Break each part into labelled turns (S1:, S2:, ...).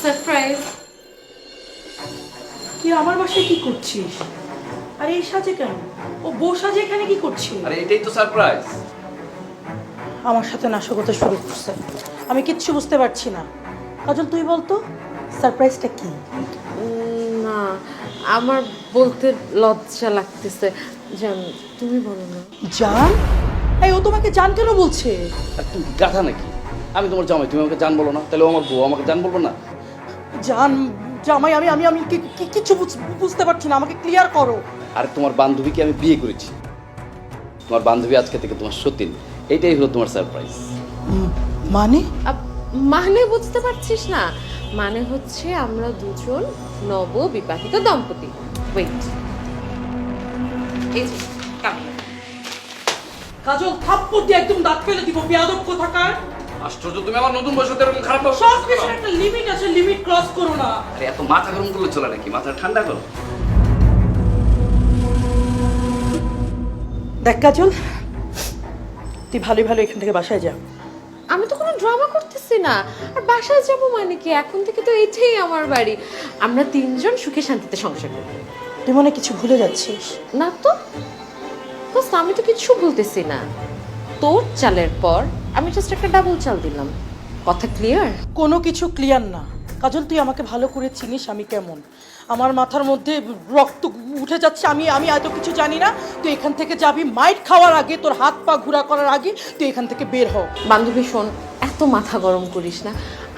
S1: Surprise.
S2: তুই আমার বাসায় কি করছিস? আরে এই সাজে কেন? ও বউ সাজে এখানে কি করছিস?
S3: আরে এটাই তো সারপ্রাইজ।
S2: আমার সাথে নাশকতা শুরু করছে। আমি কিচ্ছু বুঝতে পারছি না। কাজল তুই বলতো সারপ্রাইজটা কি?
S1: না, আমার বলতে লজ্জা লাগতেছে। জান, তুমি বলো না।
S2: জান? এই ও তোমাকে জান কেন বলছে?
S3: আর তুমি কি গাধা নাকি? আমি তোমার জামাই, তুমি আমাকে জান বলো না? তাহলে ও আমার বউ, আমাকে জান বলবো না?
S2: জান জামাই আমি আমি আমি কিচ্ছু বুঝতে পারছি না, আমাকে ক্লিয়ার করো।
S3: আর তোমার বান্ধবীকে আমি বিয়ে করেছি। তোমার বান্ধবী আজকে থেকে তোমার সতীন। এইটাই হলো তোমার সারপ্রাইজ।
S2: মানে?
S1: মানে বুঝতে পারছিস না? মানে হচ্ছে আমরা দুজন নববিবাহিত দম্পতি। ওয়েট, এই যে কামিয়া।
S2: কাজল থাপ্পড় দিয়ে একদম দাঁত ফেলে দিব, বেয়াদব কোথাকার।
S3: আশ্চর্য, তুমি আমার নতুন বয়সে এরকম খারাপ
S2: সব কিছুর একটা লিমিট আছে, লিমিট ক্রস করো না।
S3: আরে এত মাথা গরম করলে চলে নাকি? মাথা ঠান্ডা করো।
S2: দেখ কাজল, তুই ভালোই ভালো এখান থেকে বাসায় যা।
S1: আমি তো কোনো ড্রামা করতেছি না। আর বাসায় যাবো মানে কি? এখন থেকে তো এইটাই আমার বাড়ি। আমরা তিনজন সুখে শান্তিতে সংসার করব।
S2: তুই মনে কিছু ভুলে যাচ্ছিস।
S1: না তো, বাস আমি তো কিছু বলতেছি না। তোর চালের পর আমি জাস্ট একটা ডাবল চাল দিলাম। কথা ক্লিয়ার?
S2: কোনো কিছু ক্লিয়ার না। কাজল তুই আমাকে ভালো করে চিনিস আমি কেমন। আমার মাথার মধ্যে রক্ত উঠে যাচ্ছে, আমি আমি এত কিছু জানি না। তুই এখান থেকে যাবি, মাইট খাওয়ার আগে, তোর হাত পা ঘোরা করার আগে তুই এখান থেকে বের হ।
S1: বান্ধবী শোন, এত মাথা গরম করিস না।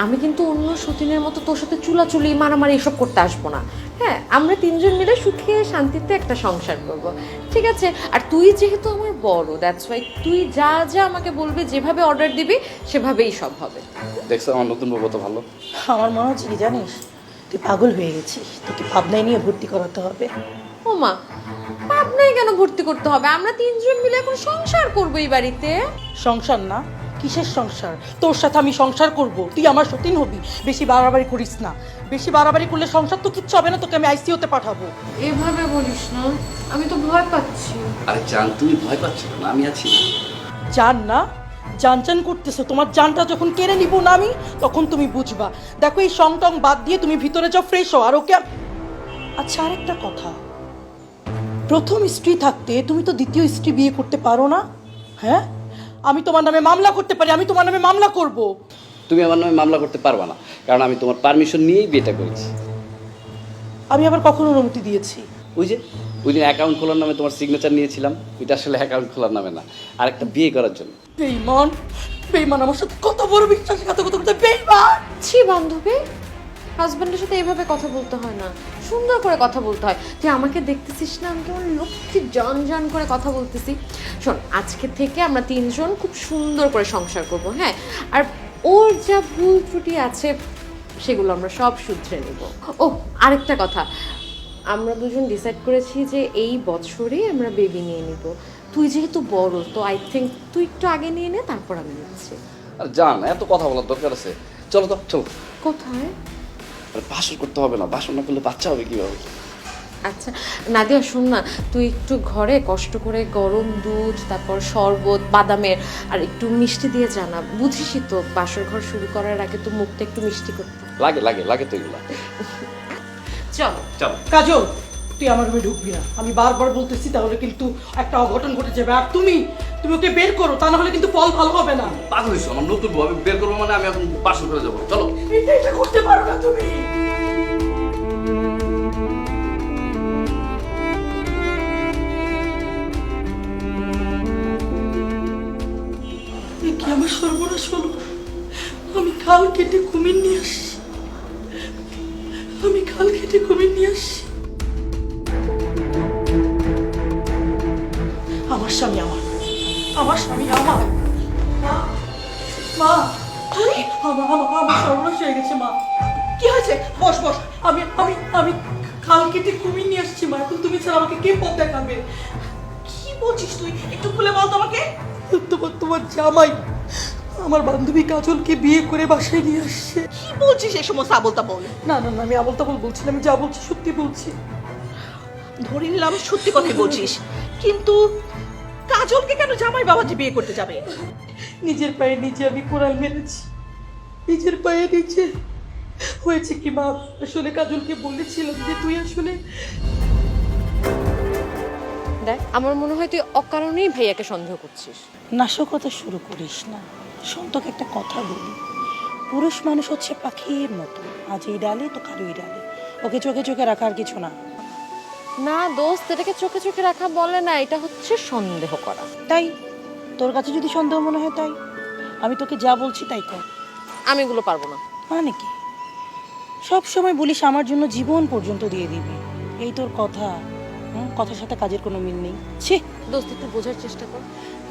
S1: আমি কিন্তু অন্য সতীনের মতো তোর সাথে চুলাচুলি মারামারি এসব করতে আসবো না। হ্যাঁ, আমরা তিনজন মিলে সুখে শান্তিতে একটা সংসার করব, ঠিক আছে? আর তুই যেহেতু আমার বড়, দ্যাটস ওয়াই তুই যা যা আমাকে বলবি, যেভাবে অর্ডার দিবি সেভাবেই সব হবে।
S3: দেখছো আমার নতুন বউ কত ভালো?
S2: আমার মনে হচ্ছে কি জানিস, তুই পাগল হয়ে গেছিস। তোকে পাবনায় নিয়ে ভর্তি করাতে হবে।
S1: ও মা, পাবনায় কেন ভর্তি করতে হবে? আমরা তিনজন মিলে এখন সংসার করবো এই বাড়িতে।
S2: সংসার না? কিসের সংসার? তোর সাথে আমি সংসার করব, তুই আমার সতীন হবি। বেশি বাড়াবাড়ি করিস না। বেশি বাড়াবাড়ি করলে সংসার তো কিচ্ছু হবে না, তোকে আমি আইসিইউতে পাঠাবো।
S1: এভাবে বলিস না, আমি তো ভয় পাচ্ছি।
S3: আরে জান, তুমি ভয় পাচ্ছ না? আমি আছি না?
S2: জান না? জান করতেছো। তোমার জানটা যখন কেড়ে নিব না আমি, তখন তুমি বুঝবা। দেখো এই সং টং বাদ দিয়ে তুমি ভিতরে যাও, ফ্রেশ হও। আর ওকে আচ্ছা, আরেকটা কথা, প্রথম স্ত্রী থাকতে তুমি তো দ্বিতীয় স্ত্রী বিয়ে করতে পারো না? হ্যাঁ, আমি তোমার নামে মামলা করতে পারি, আমি তোমার নামে মামলা করব।
S3: তুমি আমার নামে মামলা করতে পারবা না, কারণ আমি তোমার পারমিশন নিয়েই বিয়েটা করেছি।
S2: আমি আবার কখন অনুমতি দিয়েছি?
S3: ওই দিন অ্যাকাউন্ট খোলার নামে তোমার সিগনেচার নিয়েছিলাম। ওইটা আসলে অ্যাকাউন্ট খোলার নামে না, আরেকটা বিয়ে করার জন্য।
S2: বেঈমান, বেঈমান আমার সাথে কত বড় বিশ্বাসঘাতকতা করতে, বেঈমান।
S1: ছি বান্ধবী, হাজব্যান্ডের সাথে এইভাবে কথা বলতে হয় না, সুন্দর করে কথা বলতে হয়। তুই আমাকে দেখতেছিস না, আমি কেমন লক্ষ্মী জন জন করে কথা বলতেছি। শোন, আজকে থেকে আমরা তিনজন খুব সুন্দর করে সংসার করব, হ্যাঁ? আর ওর যা ভুল ত্রুটি আছে সেগুলো আমরা সব শুধরে নেব। ও, আরেকটা কথা, আমরা দুজন ডিসাইড করেছি যে এই বছরই আমরা বেবি নিয়ে নিব। তুই যেহেতু বড়, তো আই থিঙ্ক তুই একটু আগে নিয়ে নে, তারপর আমি নিচ্ছি।
S3: আর জান, এত কথা বলার দরকার আছে? চলো তো, চলো।
S1: কোথায়?
S3: আর বাসন করতে হবে না? বাসন না করলে বাচ্চা হবে কিভাবে?
S1: আচ্ছা নাদিয়া, শোন না, তুই একটু ঘরে কষ্ট করে গরম দুধ, তারপর শরবত, বাদামের আর একটু মিষ্টি দিয়ে জানা। বুঝিসই তো, বাসর ঘর শুরু করার আগে তো মুখটা একটু মিষ্টি করতে
S3: লাগে লাগে লাগে তো এগুলা।
S1: চল।
S3: চলো।
S2: কাজল, তুই আমার রুমে ঢুকবি না, আমি বারবার বলতেছি, তাহলে কিন্তু একটা অঘটন ঘটে যাবে। আর তুমি তুমি ওকে বের করো, তা না হলে কিন্তু ফল ভালো হবে না।
S3: পাগল হয়েছো? আমার নতুন বউ আমি বের করবো মানে আমি এখন বাসন করে যাবো। চলো।
S2: এটা করতে পারো না তুমি। কি আমার সর্বনাশ হলো। আমি খাল কেটে কুমির নিয়ে আসছি। আমি খাল কেটে কুমির নিয়ে আসছি। আমার স্বামী আমার, আমার স্বামী আমার। মা, মা, আমার সর্বনাশ হয়ে গেছে। মা, কি হয়েছে? বস বস। আমি আমি আমি খাল কেটে কুমির নিয়ে আসছি। মা, এখন তুমি ছাড়া আমাকে কে পথ দেখাবে? কি বলছিস তুই? একটু খুলে বল তো আমাকে। তোমার জামাই আমার বান্ধবী কাজলকে বিয়ে করে বাসায় নিয়ে আসছে।
S4: কি বলছিস এই সমস্ত আবল তাবল?
S2: না না না, আমি আবল তাবল বলছি না, আমি যা বলছি সত্যি বলছি।
S4: ধরে নিলাম সত্যি কথাই বলছিস, কিন্তু কাজলকে কেন জামাই বাবাজি বিয়ে করতে যাবে?
S2: নিজের পায়ে নিজে আমি কোড়াল মেরেছি, নিজের পায়ে নিজে হয়েছে কি মা, আসলে কাজলকে বলেছিলাম যে তুই আসলে
S1: দেখ আমার মনে হয় তুই অকারণেই ভাইয়াকে সন্দেহ করছিস।
S4: নাশকতা শুরু করিস না। শোন, তোকে একটা কথা বলি, পুরুষ মানুষ হচ্ছে পাখির মতো, আজ এই ডালে তো কাল ওই ডালে, ওকে চোখে চোখে রাখার কিছু না।
S1: না দোস্ত, এটাকে চোখে চোখে রাখা বলে না, এটা হচ্ছে সন্দেহ করা।
S4: তাই তোর কাছে যদি সন্দেহ মনে হয় তাই আমি তোকে যা বলছি তাই কর।
S1: আমি এগুলো পারবো না।
S4: মানে কি সব সময় বলিস আমার জন্য জীবন পর্যন্ত দিয়ে দিবি, এই তোর কথা? কথার সাথে কাজের কোনো মিল নেই। ছি,
S1: দোস্ত একটু বোঝার চেষ্টা কর,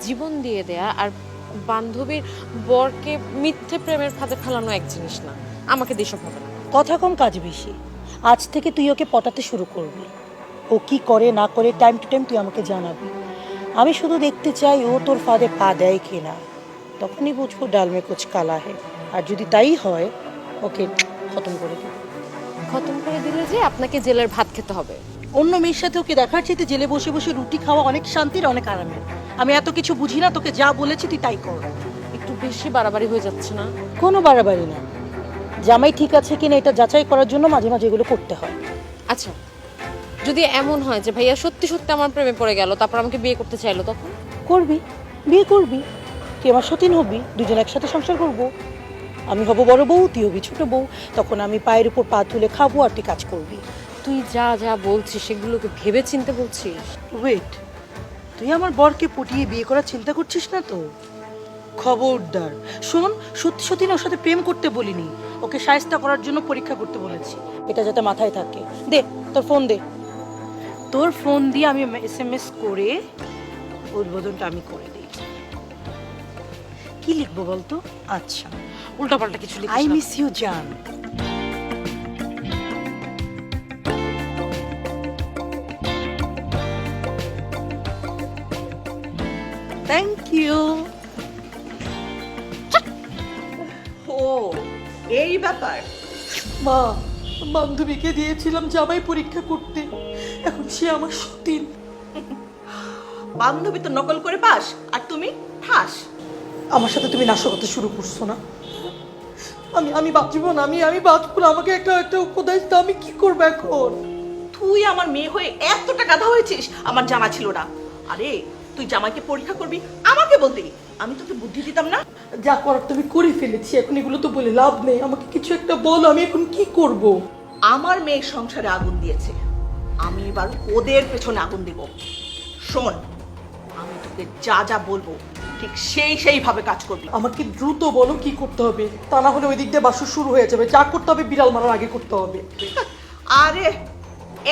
S1: জীবন দিয়ে দেয়া আর বান্ধবীর বরকে মিথ্যে প্রেমের ফাঁদে ফেলানো এক জিনিস না। আমাকে দেশব হবে না।
S4: কথা কম কাজ বেশি। আজ থেকে তুই ওকে পটাতে শুরু করবি, ও কি করে না করে টাইম টু টাইম তুই আমাকে জানাবি। আমি শুধু দেখতে চাই ও তোর ফাঁদে পা দেয় কিনা, তখনই বুঝবো ডাল মে কুছ কালা হে। আর যদি তাই হয় ওকে খতম করে দিই।
S1: খতম করে দিলে যে আপনাকে জেলের ভাত খেতে হবে।
S4: অন্য মেয়ের সাথে ওকে দেখার চাইতে জেলে বসে বসে রুটি খাওয়া অনেক শান্তির, অনেক আরামের। আমি এত কিছু বুঝি না, তোকে যা বলেছি তুই তাই কর।
S1: একটু বেশি বাড়াবাড়ি হয়ে যাচ্ছে না?
S4: কোনো বাড়াবাড়ি না, জামাই ঠিক আছে কিনা এটা যাচাই করার জন্য মাঝে মাঝে এগুলো করতে হয়।
S1: আচ্ছা, যদি এমন হয় যে ভাইয়া সত্যি সত্যি আমার প্রেমে পড়ে গেল, তারপর আমাকে বিয়ে করতে চাইলো, তখন?
S4: করবি, বিয়ে করবি, তুই আমার সতীন হবি, দুজন একসাথে সংসার করব। আমি হব বড় বউ, তুই হবি ছোট বউ, তখন আমি পায়ের উপর পা তুলে খাবো আর তুই কাজ করবি।
S1: তুই যা যা বলছিস সেগুলোকে ভেবে চিন্তে বলছিস?
S4: ওয়েট, তুই আমার বরকে পটিয়ে বিয়ে করার চিন্তা করছিস না তো? খবরদার শোন, সত্যি সত্যি না ওর সাথে প্রেম করতে বলিনি, ওকে শায়েস্তা করার জন্য পরীক্ষা করতে বলেছি। এটা যাতে মাথায় থাকে। দে তোর ফোন দে, তোর ফোন দিয়ে আমি SMS করে উদ্বোধনটা আমি করে দিই। কি লিখবো বলতো? আচ্ছা,
S1: উল্টাপাল্টা কিছু লিখিস
S4: আই
S1: না।
S4: মিস ইউ জান। Thank you. ও এই ব্যাপার।
S2: মা, বান্ধবীকে দিয়েছিলাম জামাই পরীক্ষা করতে, এখন সে আমার সতীন।
S4: বান্ধবী তো নকল করে পাস আর তুমি ঠাস।
S2: আমার সাথে তুমি নাশকতা শুরু করছো না? আমি বাঁচবো না, আমি বাঁচবো না। আমাকে একটা উপদেশ দাও, আমি কি করবো এখন?
S4: তুই আমার মেয়ে হয়ে এতটা গাধা হয়েছিস, আমার জানা ছিল না। আরে তুই জামাইকে পরীক্ষা করবি আমাকে বলতে, আমি তোকে বুদ্ধি দিতাম না?
S2: যা করার তুমি করে ফেলেছি, এখন এগুলো তো বলে লাভ নেই। আমাকে কিছু একটা বলো, আমি এখন কি করব?
S4: আমার মেয়ের সংসারে আগুন দিয়েছে, আমি এবার ওদের পেছনে আগুন দিব। শোন, আমি তোকে যা যা বলবো ঠিক সেইভাবে কাজ করবি।
S2: আমাকে দ্রুত বলো কি করতে হবে, তা না হলে ওই দিক দিয়ে বাসু শুরু হয়ে যাবে। যা করতে হবে বিড়াল মারার আগে করতে হবে।
S4: আরে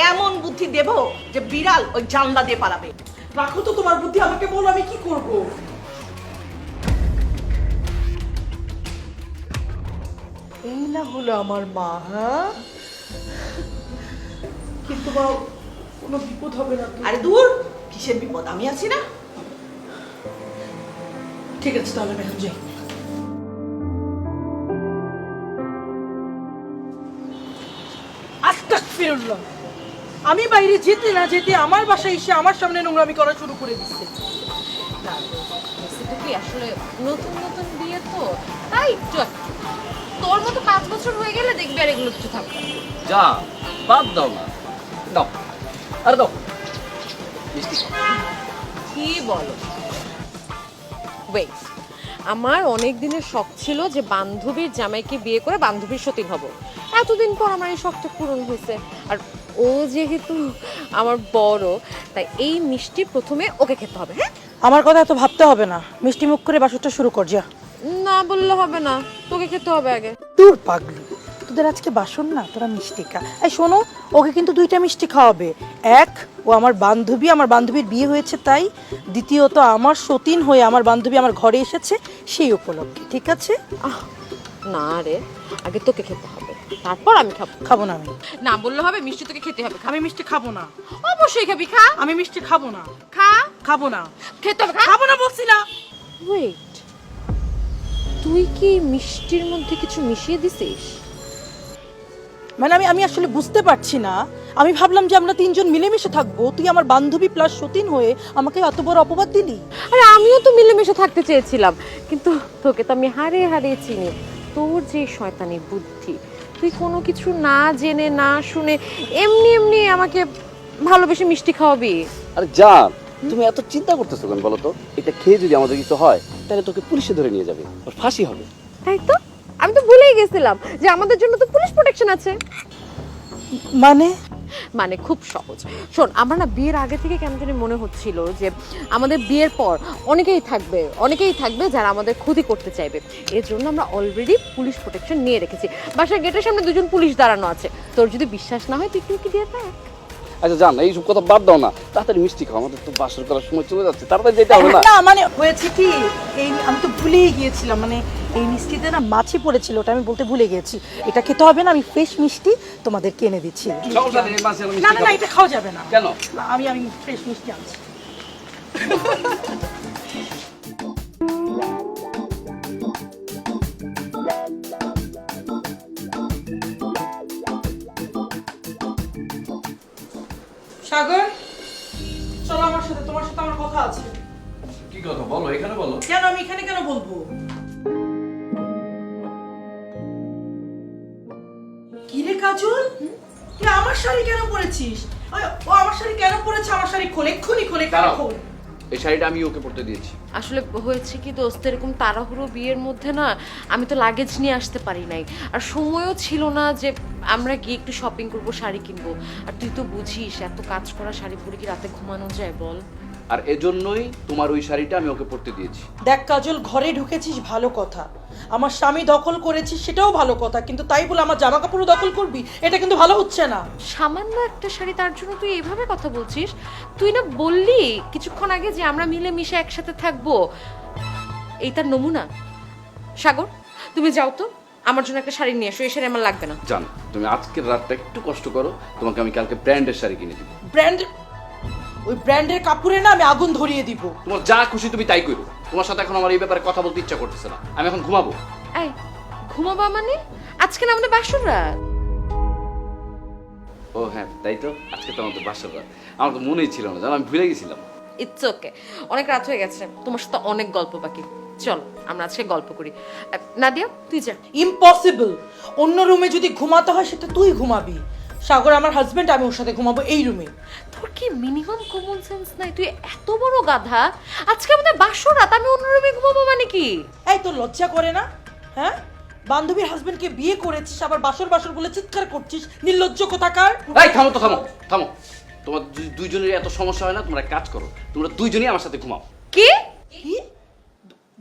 S4: এমন বুদ্ধি দেব যে বিড়াল ওই জানলা দিয়ে পালাবে।
S2: রাখো তো তোমার বুদ্ধি, আমাকে বলো আমি কি করব। এই না হলো আমার মা। হ্যাঁ, কিন্তু মা কোনো বিপদ হবে না তো?
S4: আরে দূর, কিসের বিপদ, আমি আছি না।
S2: ঠিক আছে, তাহলে আমি এখন যাই। আস্তাগফিরুল্লাহ, আমি বাইরে যেতে না যেতে আমার বাসায় এসে আমার সামনে নোংরামি করা শুরু করে দিচ্ছে।
S1: এটা কি আসলে নতুন নতুন বিয়ে তো, তাই একটু তোর মতো 5 বছর হয়ে গেলে দেখবি আর এগুলো কিছু থাকবে না।
S3: যা বাদ দাও না, দাও আরে দাও মিষ্টি খাও।
S1: কি বলো? ওয়েট, আমার অনেক দিনের শখ ছিল যে বান্ধবীর জামাইকে বিয়ে করে বান্ধবীর সতীন হব। এতদিন পর আমার এই শখটা পূরণ হয়েছে। আর ও যেহেতু আমার বড়, তাই এই মিষ্টি প্রথমে ওকে খেতে হবে। হ্যাঁ,
S4: আমার কথা এত ভাবতে হবে না, মিষ্টি মুখ করে বাসরটা শুরু কর। যা।
S1: না বললে হবে না, তোকে খেতে হবে আগে।
S4: দূর পাগলি, তোদের আজকে বাসন না, তোরা মিষ্টি খা। এই শোনো, ওকে কিন্তু 2টা মিষ্টি খাওয়াবে। এক, ও আমার বান্ধবী, আমার বান্ধবীর বিয়ে হয়েছে তাই। দ্বিতীয়ত, আমার সতীন হয়ে আমার বান্ধবী আমার ঘরে এসেছে সেই উপলক্ষে, ঠিক আছে?
S1: না রে, আগে তোকে খেতে হবে, তারপর আমি খাবো।
S4: খাবো না আমি।
S1: না বললে হবে, মিষ্টি তোকে খেতে হবে।
S2: আমি মিষ্টি খাবো না।
S1: অবশ্যই খাবি, খা।
S2: আমি মিষ্টি খাবো না।
S1: খা,
S2: খাবো না।
S1: খেতে হবে, খা।
S2: খাবো না বলছি না।
S1: ওয়েট, তুই কি মিষ্টির মধ্যে কিছু মিশিয়ে দিছিস?
S4: মানে আমি আসলে বুঝতে পারছি না। আমি ভাবলাম যে আমরা 3জন মিলেমিশে থাকবো, তুই আমার বান্ধবী প্লাস সতীন হয়ে আমাকে এত বড় অপবাদ দিলি।
S1: আরে আমিও তো মিলেমিশে থাকতে চেয়েছিলাম, কিন্তু তোকে তো আমি হারিয়ে চিনি। তোর যে শয়তানি বুদ্ধি, তুই কোনো কিছু না জেনে না শুনে এমনি এমনি আমাকে ভালোবেসে মিষ্টি খাওয়াবি?
S3: আরে জান, তুমি এত চিন্তা করতেছো কেন বলো তো? এটা খেয়ে যদি আমাদের কিছু হয় তাহলে তোকে পুলিশে ধরে নিয়ে যাবে, ওর ফাঁসি হবে।
S1: তাই তো, আমি তো ভুলেই গেছিলাম যে আমাদের জন্য তো পুলিশ প্রোটেকশন আছে।
S4: মানে
S1: মানে খুব সহজ। শোন, আমার না বিয়ের আগে থেকে কেমন জানি মনে হচ্ছিল যে আমাদের বিয়ের পর অনেকেই থাকবে যারা আমাদের ক্ষতি করতে চাইবে। এর জন্য আমরা অলরেডি পুলিশ প্রোটেকশন নিয়ে রেখেছি। বাসার গেটের সামনে 2 জন পুলিশ দাঁড়ানো আছে। তোর যদি বিশ্বাস না হয় তুই কি দিয়ে দেখ।
S3: আচ্ছা জান, এইসব কথা বাদ দাও না, তাড়াতাড়ি মিষ্টি খাও, আমাদের তো বাসর করার সময় চলে যাচ্ছে, তাড়াতাড়ি যেতে হবে না?
S4: না মানে হয়েছে কি, এই আমি তো ভুলেই গিয়েছিলাম, মানে এই মিষ্টিতে না মাছি পড়েছিল, ওটা আমি বলতে ভুলে গেছি। এটা খেতে হবে না, আমি ফ্রেশ মিষ্টি তোমাদেরকে এনে দিচ্ছি।
S3: সমস্যা নেই, মাসি আমি
S4: না
S3: মিষ্টি
S4: না না,
S3: খাবো।
S4: এটা খাওয়া যাবে না।
S3: কেন?
S4: না, আমি ফ্রেশ মিষ্টি আনছি। সাগর, চলো আমার সাথে, তোমার সাথে আমার কথা আছে।
S3: কি কথা বলো, এখানে বলো।
S4: কেন, আমি এখানে কেন বলবো? কিরে কাজল, তুই আমার শাড়ি কেন পরেছিস? ও আমার শাড়ি কেন পরেছে? আমার শাড়ি খোল, এক্ষুনি খোলে, কেন খোল?
S3: এই শাড়িটা আমি ওকে পরতে দিয়েছি।
S1: আসলে হয়েছে কি দোস্ত, এরকম তাড়াহুড়ো বিয়ের মধ্যে না আমি তো লাগেজ নিয়ে আসতে পারি নাই, আর সময়ও ছিল না যে আমরা গিয়ে একটু শপিং করবো, শাড়ি কিনবো। আর তুই তো বুঝিস এত কাজ করা শাড়ি পরে কি রাতে ঘুমানো যায় বল?
S3: আর এজন্যই তোমার ওই শাড়িটা আমি ওকে পরতে দিয়েছি।
S4: দেখ কাজল, ঘরে ঢুকেছিস ভালো কথা, আমার স্বামী দখল করেছিস সেটাও ভালো কথা, কিন্তু তাই বলে আমার জামা কাপড়ও দখল করবি, এটা কিন্তু ভালো হচ্ছে না।
S1: সামান্য একটা শাড়ি, তার জন্য তুই এইভাবে কথা বলছিস? তুই না বললি কিছুক্ষণ আগে যে আমরা মিলে মিশে একসাথে থাকবো, এই তার নমুনা। সাগর, তুমি যাও তো আমার জন্য একটা শাড়ি নিয়ে এসো, এই শাড়ি আমার লাগবে না।
S3: জান, তুমি আজকের রাতটা একটু কষ্ট করো, তোমাকে আমি কালকে ব্র্যান্ডের শাড়ি কিনে দিব।
S4: ব্র্যান্ড, ওই ব্র্যান্ডের কাপড়ে না আমি আগুন ধরিয়ে দিব।
S3: তোমার যা খুশি তুমি তাই করো, তোমার সাথে এখন আমার এই ব্যাপারে কথা বলতে ইচ্ছা করতেছে না, আমি এখন ঘুমাবো।
S1: এই ঘুমাবা মানে? আজকে না আমাদের বাসর রাত।
S3: ও হ্যাঁ, তাই তো, আজকে তো আমাদের বাসর রাত, আমার তো মনেই ছিল না, জানো, আমি ভুলে গেছিলাম।
S1: ইটস ওকে, অনেক রাত হয়ে গেছে, তোমার সাথে অনেক গল্প বাকি। চল আমরা আজকে গল্প করি। নাদিয়া তুই যা।
S4: ইম্পসিবল, অন্য রুমে যদি ঘুমাতে হয় সেটা তুই ঘুমাবি। সাগর আমার হাজবেন্ড, আমি ওর সাথে ঘুমাবো এই রুমে।
S1: তোর কি মিনিমাম কমন সেন্স নাই? তুই এত বড় গাধা, আজকে আমাদের বাসর রাত, আমি অন্য রুমে ঘুমাবো মানে কি?
S4: এই তোর লজ্জা করে না? হ্যাঁ, বান্ধবীর হাজবেন্ডকে বিয়ে করেছিস, আবার বাসর বাসর বলে চিৎকার করছিস, নির্লজ্জ কোথাকার।
S3: এই থামো তো, থামো থামো, তোমার দুইজনের এত সমস্যা হয় না? তোমরা এক কাজ করো, তোমরা দুইজনই আমার সাথে ঘুমাও।
S1: কি?
S4: কি?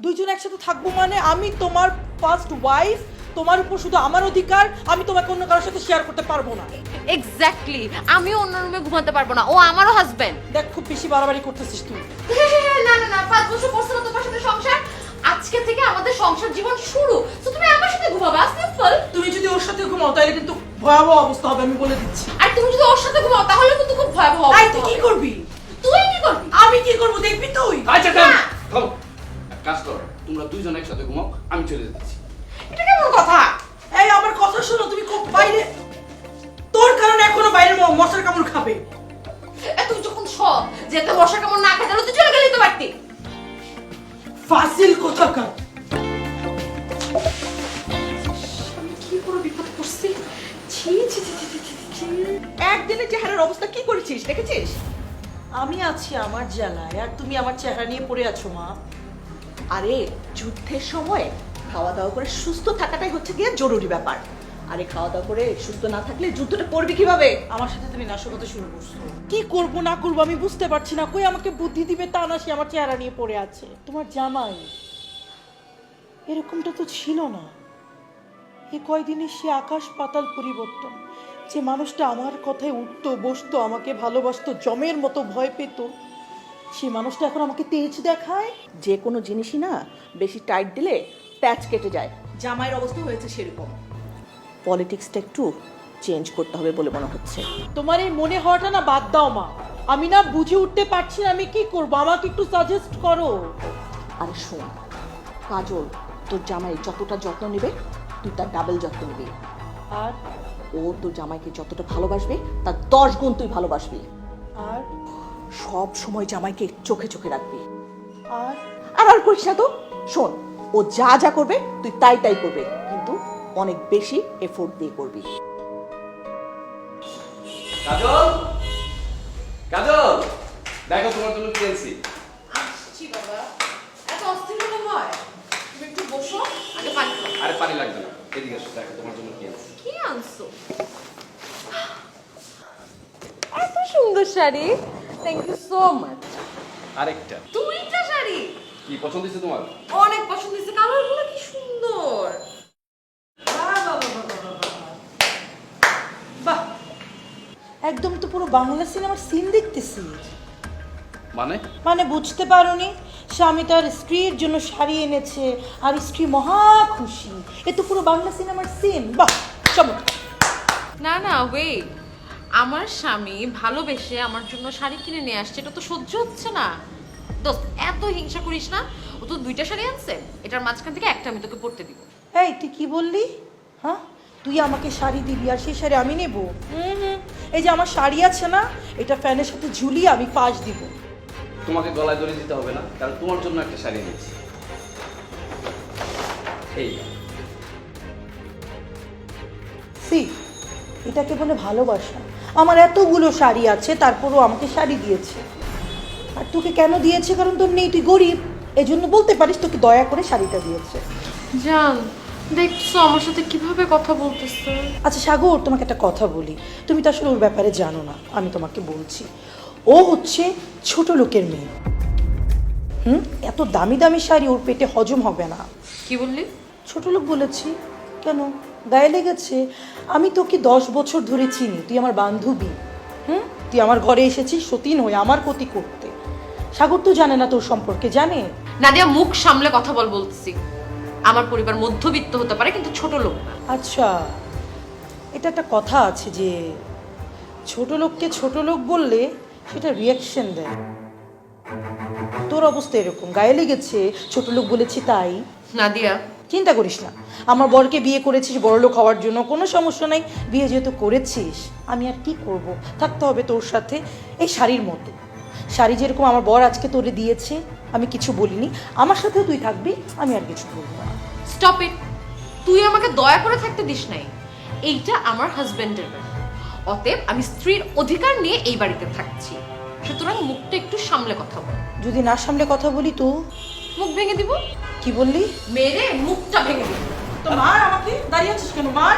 S4: দুইজন একসাথে থাকবো মানে? আমি তোমার ফার্স্ট ওয়াইফ, তোমার উপর শুধু আমার অধিকার, আমি তোমাকে অন্য কারোর সাথে শেয়ার করতে পারবো না।
S1: এক্স্যাক্টলি, আমিও অন্য রুমে ঘুমাতে পারবো না, ও আমারও হাজবেন্ড।
S4: দেখ, খুব বেশি বাড়াবাড়ি করতেছিস তুই।
S1: না না না, 5 বছর করছো না তোমার সাথে সংসার, আজকে থেকে আমাদের সংসার জীবন শুরু। তো তুমি আমার সাথে ঘুমাবা, সিম্পল।
S4: তুমি যদি ওর সাথে ঘুমাও তাহলে কিন্তু ভয়াবহ অবস্থা হবে, আমি বলে দিচ্ছি।
S1: আর তুমি যদি ওর সাথে ঘুমাও তাহলে কিন্তু খুব ভয়াবহ হবে।
S4: তাই তুই কি করবি?
S1: তুই কি করবি?
S4: আমি কি করবো দেখবি তুই।
S3: আচ্ছা থামো, থামো, এক কাজ করো, তোমরা দুইজন একসাথে ঘুমাও, আমি চলে যাচ্ছি।
S1: এটা কেমন কথা?
S4: এই আমার কথা শোনো, তুমি খুব বাইরে, তোর কারণে এখনো বাইরে মশার কামড় খাবে।
S1: তুই যখন সব যেতে বসা কেমন না খেতে তুই চলে গেলি তো বাড়তি।
S4: ফাসিল কোথাকার।
S1: আমি কি করে বিপদ করছি? ছি ছি ছি ছি ছি ছি।
S2: একদিনের চেহারার অবস্থা কি করেছিস দেখেছিস?
S4: আমি আছি আমার জ্বালায়, আর তুমি আমার চেহারা নিয়ে পড়ে আছো মা।
S2: আরে যুদ্ধের সময় খাওয়া দাওয়া করে সুস্থ থাকাটাই হচ্ছে গিয়ে জরুরি ব্যাপার। আরে খাওয়া দাওয়া করে সুস্থ না থাকলে যুদ্ধটা করবি কিভাবে?
S4: আমার সাথে তুমি নাশকতা শুরু করছো। কি করবো না করবো আমি বুঝতে পারছি না, কই আমাকে বুদ্ধি দিবে তা না, সে আমার চেহারা নিয়ে পড়ে আছে। তোমার জামাই এরকমটা তো ছিল না, এ কয়দিনে সে আকাশ পাতাল পরিবর্তন। যে মানুষটা আমার কথায় উঠতো বসতো, আমাকে ভালোবাসতো, জমের মতো ভয় পেত, সেই মানুষটা এখন আমাকে তেজ দেখায়।
S2: যে কোনো জিনিসই না বেশি টাইট দিলে প্যাচ কেটে যায়, জামাইয়ের অবস্থা হয়েছে সেরকম। পলিটিক্সটা একটু চেঞ্জ করতে হবে বলে মনে হচ্ছে।
S4: তোমার এই মনে হওয়াটা না বাদ দাও মা, আমি না বুঝে উঠতে পারছি না আমি কি করবো, আমাকে একটু সাজেস্ট করো।
S2: আরে শোন কাজল, তোর জামাই যতটা যত্ন নেবে তুই তার ডাবল যত্ন নিবি।
S4: আর
S2: ও তোর জামাইকে যতটা ভালোবাসবে তার 10 গুণ তুই ভালোবাসবি।
S4: আর
S2: সব সময় জামাইকে চোখে চোখে রাখবি।
S4: আর
S2: আর আর করিস না তো। শোন, ও যা যা করবে তুই তাই তাই করবে, কিন্তু অনেক বেশি এফোর্ট দিয়ে করবি।
S3: কাজল, কাজল, দেখো তোমার জন্য কি আনছি।
S1: আসছি বাবা, এত অস্থির হলে হয়? তুমি একটু বসো, আগে পানি খাও।
S3: আরে পানি লাগবে না, এদিকে আসো, দেখো তোমার জন্য কি আনছি।
S1: কি আনছো? এত সুন্দর sari, thank you so much.
S3: আরেকটা।
S1: দুইটা শাড়ি
S3: কি পছন্দ হয়েছে তোমার?
S1: অনেক পছন্দ হয়েছে, কালারগুলো কি সুন্দর।
S4: বাহ, একদম তো পুরো বাংলা সিনেমার সিন দেখতেছি।
S3: মানে?
S4: মানে বুঝতে পারোনি, স্বামী তার স্ত্রীর জন্য শাড়ি এনেছে আর স্ত্রী মহা খুশি। এ তো পুরো বাংলা সিনেমার সিন। বাহ, চমৎকার।
S1: না না ওয়েট, আমার স্বামী ভালোবেসে আমার জন্য শাড়ি কিনে নিয়ে আসছে, এটা তো সহ্য হচ্ছে না। দোস্ত এত হিংসা করিস না, ও তো দুইটা শাড়ি আনছে, এটার মাঝখান থেকে একটা আমি তোকে পরতে দিব।
S4: এই তুই কি বললি? হ্যাঁ, তুই আমাকে শাড়ি দিবি আর সেই শাড়ি আমি নেব? এই যে আমার শাড়ি আছে না, এটা ফ্যানের সাথে ঝুলিয়ে আমি পাশ দিব।
S3: তোমাকে গলায় দড়ি দিতে হবে না, কারণ তোমার জন্য একটা শাড়ি নিয়েছি। এই
S4: সি, এটাকে বলে ভালোবাসা? আমার এতগুলো শাড়ি আছে, তারপরও আমাকে শাড়ি দিয়েছে। আর তোকে কেন দিয়েছে? কারণ তোর নেই, তুই গরিব, এই জন্য বলতে পারিস তোকে দয়া করে শাড়িটা দিয়েছে।
S1: জান, দেখছো আমার সাথে কিভাবে কথা বলতেছে।
S4: আচ্ছা সাগর, তোমাকে একটা কথা বলি, তুমি তো আসলে ওর ব্যাপারে জানো না, আমি তোমাকে বলছি। ও হচ্ছে ছোট লোকের মেয়ে। এত দামি দামি শাড়ি ওর পেটে হজম হবে না।
S1: কি বললি?
S4: ছোট লোক বলেছি কেন? গায়ে লেগেছে? আমি তোকে 10 বছর ধরে চিনি, তুই আমার বান্ধবী। তুই আমার ঘরে এসেছিস সতীন হয়ে আমার ক্ষতি করতে। সাগর তো জানে না তোর সম্পর্কে, জানে?
S1: নাদিয়া, মুখ সামলে কথা বল বলতেছি। আমার পরিবার মধ্যবিত্ত হতে পারে কিন্তু ছোট লোক না।
S4: আচ্ছা, এটা একটা কথা আছে যে ছোট লোককে ছোট লোক বললে সেটা রিয়াকশন দেয়। তোর অবস্থা এরকম, গায়ে লেগেছে, ছোট লোক বলেছি তাই।
S1: নাদিয়া,
S4: চিন্তা করিস না, আমার বরকে বিয়ে করেছিস বড়লোক হওয়ার জন্য, কোনো সমস্যা নাই। বিয়ে যেহেতু করেছিস, আমি আর কি করব, থাকতে হবে তোর সাথে এই শাড়ির মতো। শাড়ি যেরকম আমার বর আজকে তোরে দিয়েছে, আমি কিছু বলিনি, আমার সাথেও তুই থাকবি, আমি আর কিছু বলবো না।
S1: Stop it. তুই আমাকে দয়া করে থাকতে দিস নাই। এইটা আমার হাজবেন্ডের বাড়ি, অতএব আমি স্ত্রীর অধিকার নিয়ে এই বাড়িতে থাকছি। সুতরাং মুখটা একটু সামলে কথা বল।
S4: যদি না সামলে কথা বলি তো
S1: মুখ ভেঙে দিব।
S4: কি বললি?
S1: মেরে মুখটা ভেঙে দিব।
S4: তো মার আমাকে, দাঁড়িয়ে আছিস কেন? মার।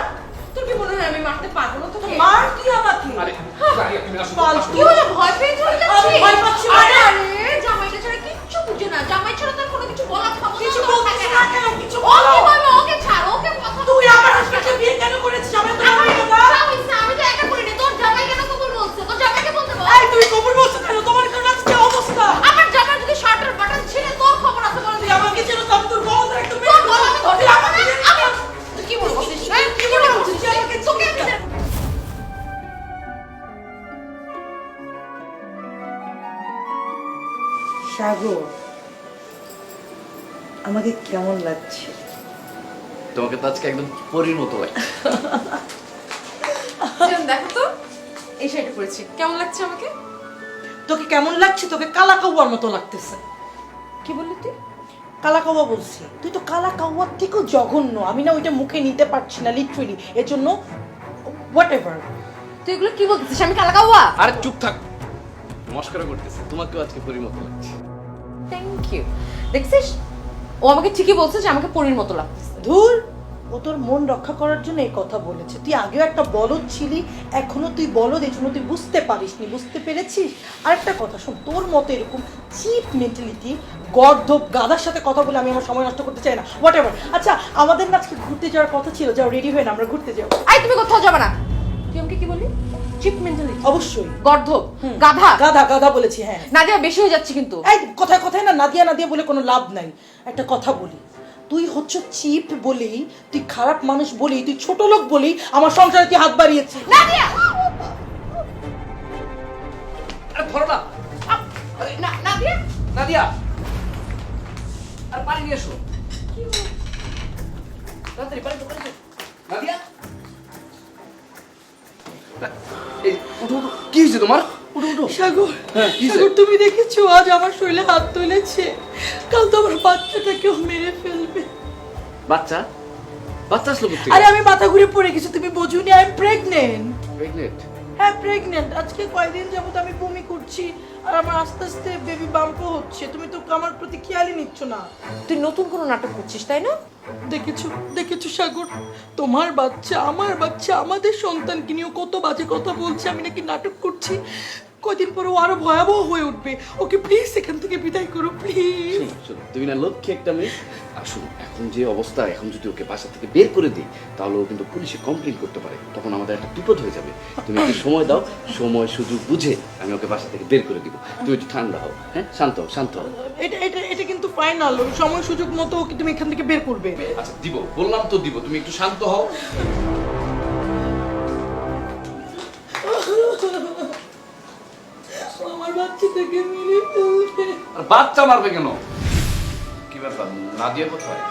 S1: তোর কি মনে হয় আমি মারতে পারবো না তোকে?
S4: মার তুই আমাকে।
S3: আরে দাঁড়িয়ে তুমি আসো।
S1: কি হলো, ভয় পেয়ে চলে যাচ্ছিস?
S4: আমি ভয় পাচ্ছি না।
S1: আরে জামাইটা ছাড়া কিচ্ছু বুঝে না, জামাই ছাড়া তার কোনো কিছু বলার ক্ষমতা
S4: কিছু
S1: তোর
S4: বলছিস
S1: থাকে
S4: না কেন? কিছু
S1: ও
S4: বলো।
S1: কি বলবো? ওকে ছাড়, ওকে কথা
S4: তুই আমার হাজবেন্ডকে বিয়ে কেন করেছিস? আমি তো
S1: আমার
S4: জানি না।
S1: ইচ্ছা হইছে, আমি তো একা করিনি। তোর জামাই কেন কবুল বলছে? তোর জামাইকে বলতে বল।
S4: এই তুই কবুল বলছিস কেন? তোমার কেন আজকে অবস্থা?
S1: আমার জামাই যদি শার্টের বাটন ছিঁড়ে তোর খবর আছে বলে
S4: তুই
S1: দিই।
S4: আমাকে চেনো তো, আমি তোর গলাটা একটু
S1: তোর
S4: মেরে
S1: গলা আমি ধরতে পারবো না। তুই কি বলবো? কি বলবো? তোকে আমি
S4: সাগর, আমাকে কেমন লাগছে?
S3: তোমাকে তো আজকে একদম পরীর মতো লাগে।
S1: দেখো তো, এই শাড়িটা পরেছি, কেমন লাগছে আমাকে?
S4: তোকে কেমন লাগছে? তোকে কালা কাউয়ার মতো লাগতেছে।
S1: কি বললি তুই?
S4: কালা কাউয়া বলছি? তুই তো কালা কাউয়ার থেকেও জঘন্য। আমি না ওইটা মুখে নিতে পারছি না লিটারেলি, এর জন্য হোয়াট এভার।
S1: তুই এগুলো কি বলতেছিস? আমি কালা কাউয়া?
S3: আরে চুপ থাক, মস্করা করতেছে। তোমাকেও আজকে পরীর মতো লাগছে।
S1: Thank you. দেখছিস, ও আমাকে ঠিকই বলছে যে আমাকে পরীর মতো লাগতেছে।
S4: ধুর, ও তোর মন রক্ষা করার জন্য এই কথা বলেছে। তুই আগেও একটা বলদ ছিলি, এখনো তুই বলদ, এই জন্য তুই বুঝতে পারিসনি। বুঝতে পেরেছিস? আরেকটা কথা শোন, তোর মতো এরকম চিপ মেন্টালিটি গর্ধব গাধার সাথে কথা বলে আমি আমার সময় নষ্ট করতে চাই না। What ever. আচ্ছা, আমাদের না আজকে ঘুরতে যাওয়ার কথা ছিল, যাও রেডি হয়ে না, আমরা ঘুরতে যাবো।
S1: আই, তুমি কোথাও যাবে না। তুই আমাকে কি বললি? Cheap mentality?
S4: অবশ্যই।
S1: গর্ধব, গাধা।
S4: গাধা গাধা বলেছি, হ্যাঁ।
S1: নাদিয়া, বেশি হয়ে যাচ্ছে কিন্তু।
S4: এই কথায় কথায় না নাদিয়া নাদিয়া বলে কোনো লাভ নাই। একটা কথা বলি, তুই হচ্ছ চিপ বলেই, তুই খারাপ মানুষ বলেই, তুই ছোট লোক বলেই আমার সংসারে তুই হাত বাড়িয়েছিস।
S1: নাদিয়া!
S3: আরে ধরো না।
S1: নাদিয়া!
S3: নাদিয়া, আর পানি নিয়ে এসো। তাড়াতাড়ি পানি দাও, পানি দাও। নাদিয়া, এই উঠো উঠো। কি হয়েছে তোমার? উঠো উঠো।
S4: সাগর,
S3: হ্যাঁ, কি হয়েছে?
S4: সাগর, তুমি দেখেছো আজ আমার শরীরে হাত তুলেছে? কাল তো আমার বাচ্চাটাকেও মেরে ফেলবে।
S3: বাচ্চা? বাচ্চা আসলো কোথা
S4: আরে
S3: থেকে?
S4: আমি মাথা ঘুরে পড়ে গেছি, তুমি বোঝোনি, আই এম প্রেগনেন্ট।
S3: প্রেগনেন্ট?
S4: হ্যাঁ প্রেগনেন্ট। আজকে কয়দিন যাবত আমি বমি করছি আর আমার আস্তে আস্তে বেবি বাম্পও হচ্ছে। তুমি তো আমার প্রতি খেয়ালই নিচ্ছ না।
S1: তুই নতুন কোনো নাটক করছিস তাই না?
S4: দেখেছো দেখেছো সাগর, তোমার বাচ্চা আমার বাচ্চা আমাদের সন্তানকে নিয়েও কত বাজে কথা বলছে, আমি নাকি নাটক করছি। কদিন পরে ও আরো ভয়াবহ হয়ে উঠবে। ওকে প্লিজ এখান থেকে বিদায় করো প্লিজ।
S3: শোনো, শোনো, তুমি না লক্ষ্যে একটা মেয়ে। আর শোনো, এখন যে অবস্থা, এখন যদি ওকে বাসা থেকে বের করে দিই তাহলে ও কিন্তু পুলিশে কমপ্লেন করতে পারে, তখন আমাদের একটা বিপদ হয়ে যাবে। তুমি একটু সময় দাও, সময় সুযোগ বুঝে আমি ওকে বাসা থেকে বের করে দিব। তুমি একটু ঠান্ডা হও, হ্যাঁ, শান্ত হও, শান্ত হও।
S4: এটা এটা এটা কিন্তু ফাইনাল, সময় সুযোগ মতো ওকে তুমি এখান থেকে বের করবে।
S3: আচ্ছা দিব, বললাম তো দিব, তুমি একটু শান্ত হও।
S4: আমার বাচ্চাটাকে মেরে ফেলবে।
S3: আর বাচ্চা মারবে কেন? কি ব্যাপার, নাদিয়া কোথায়?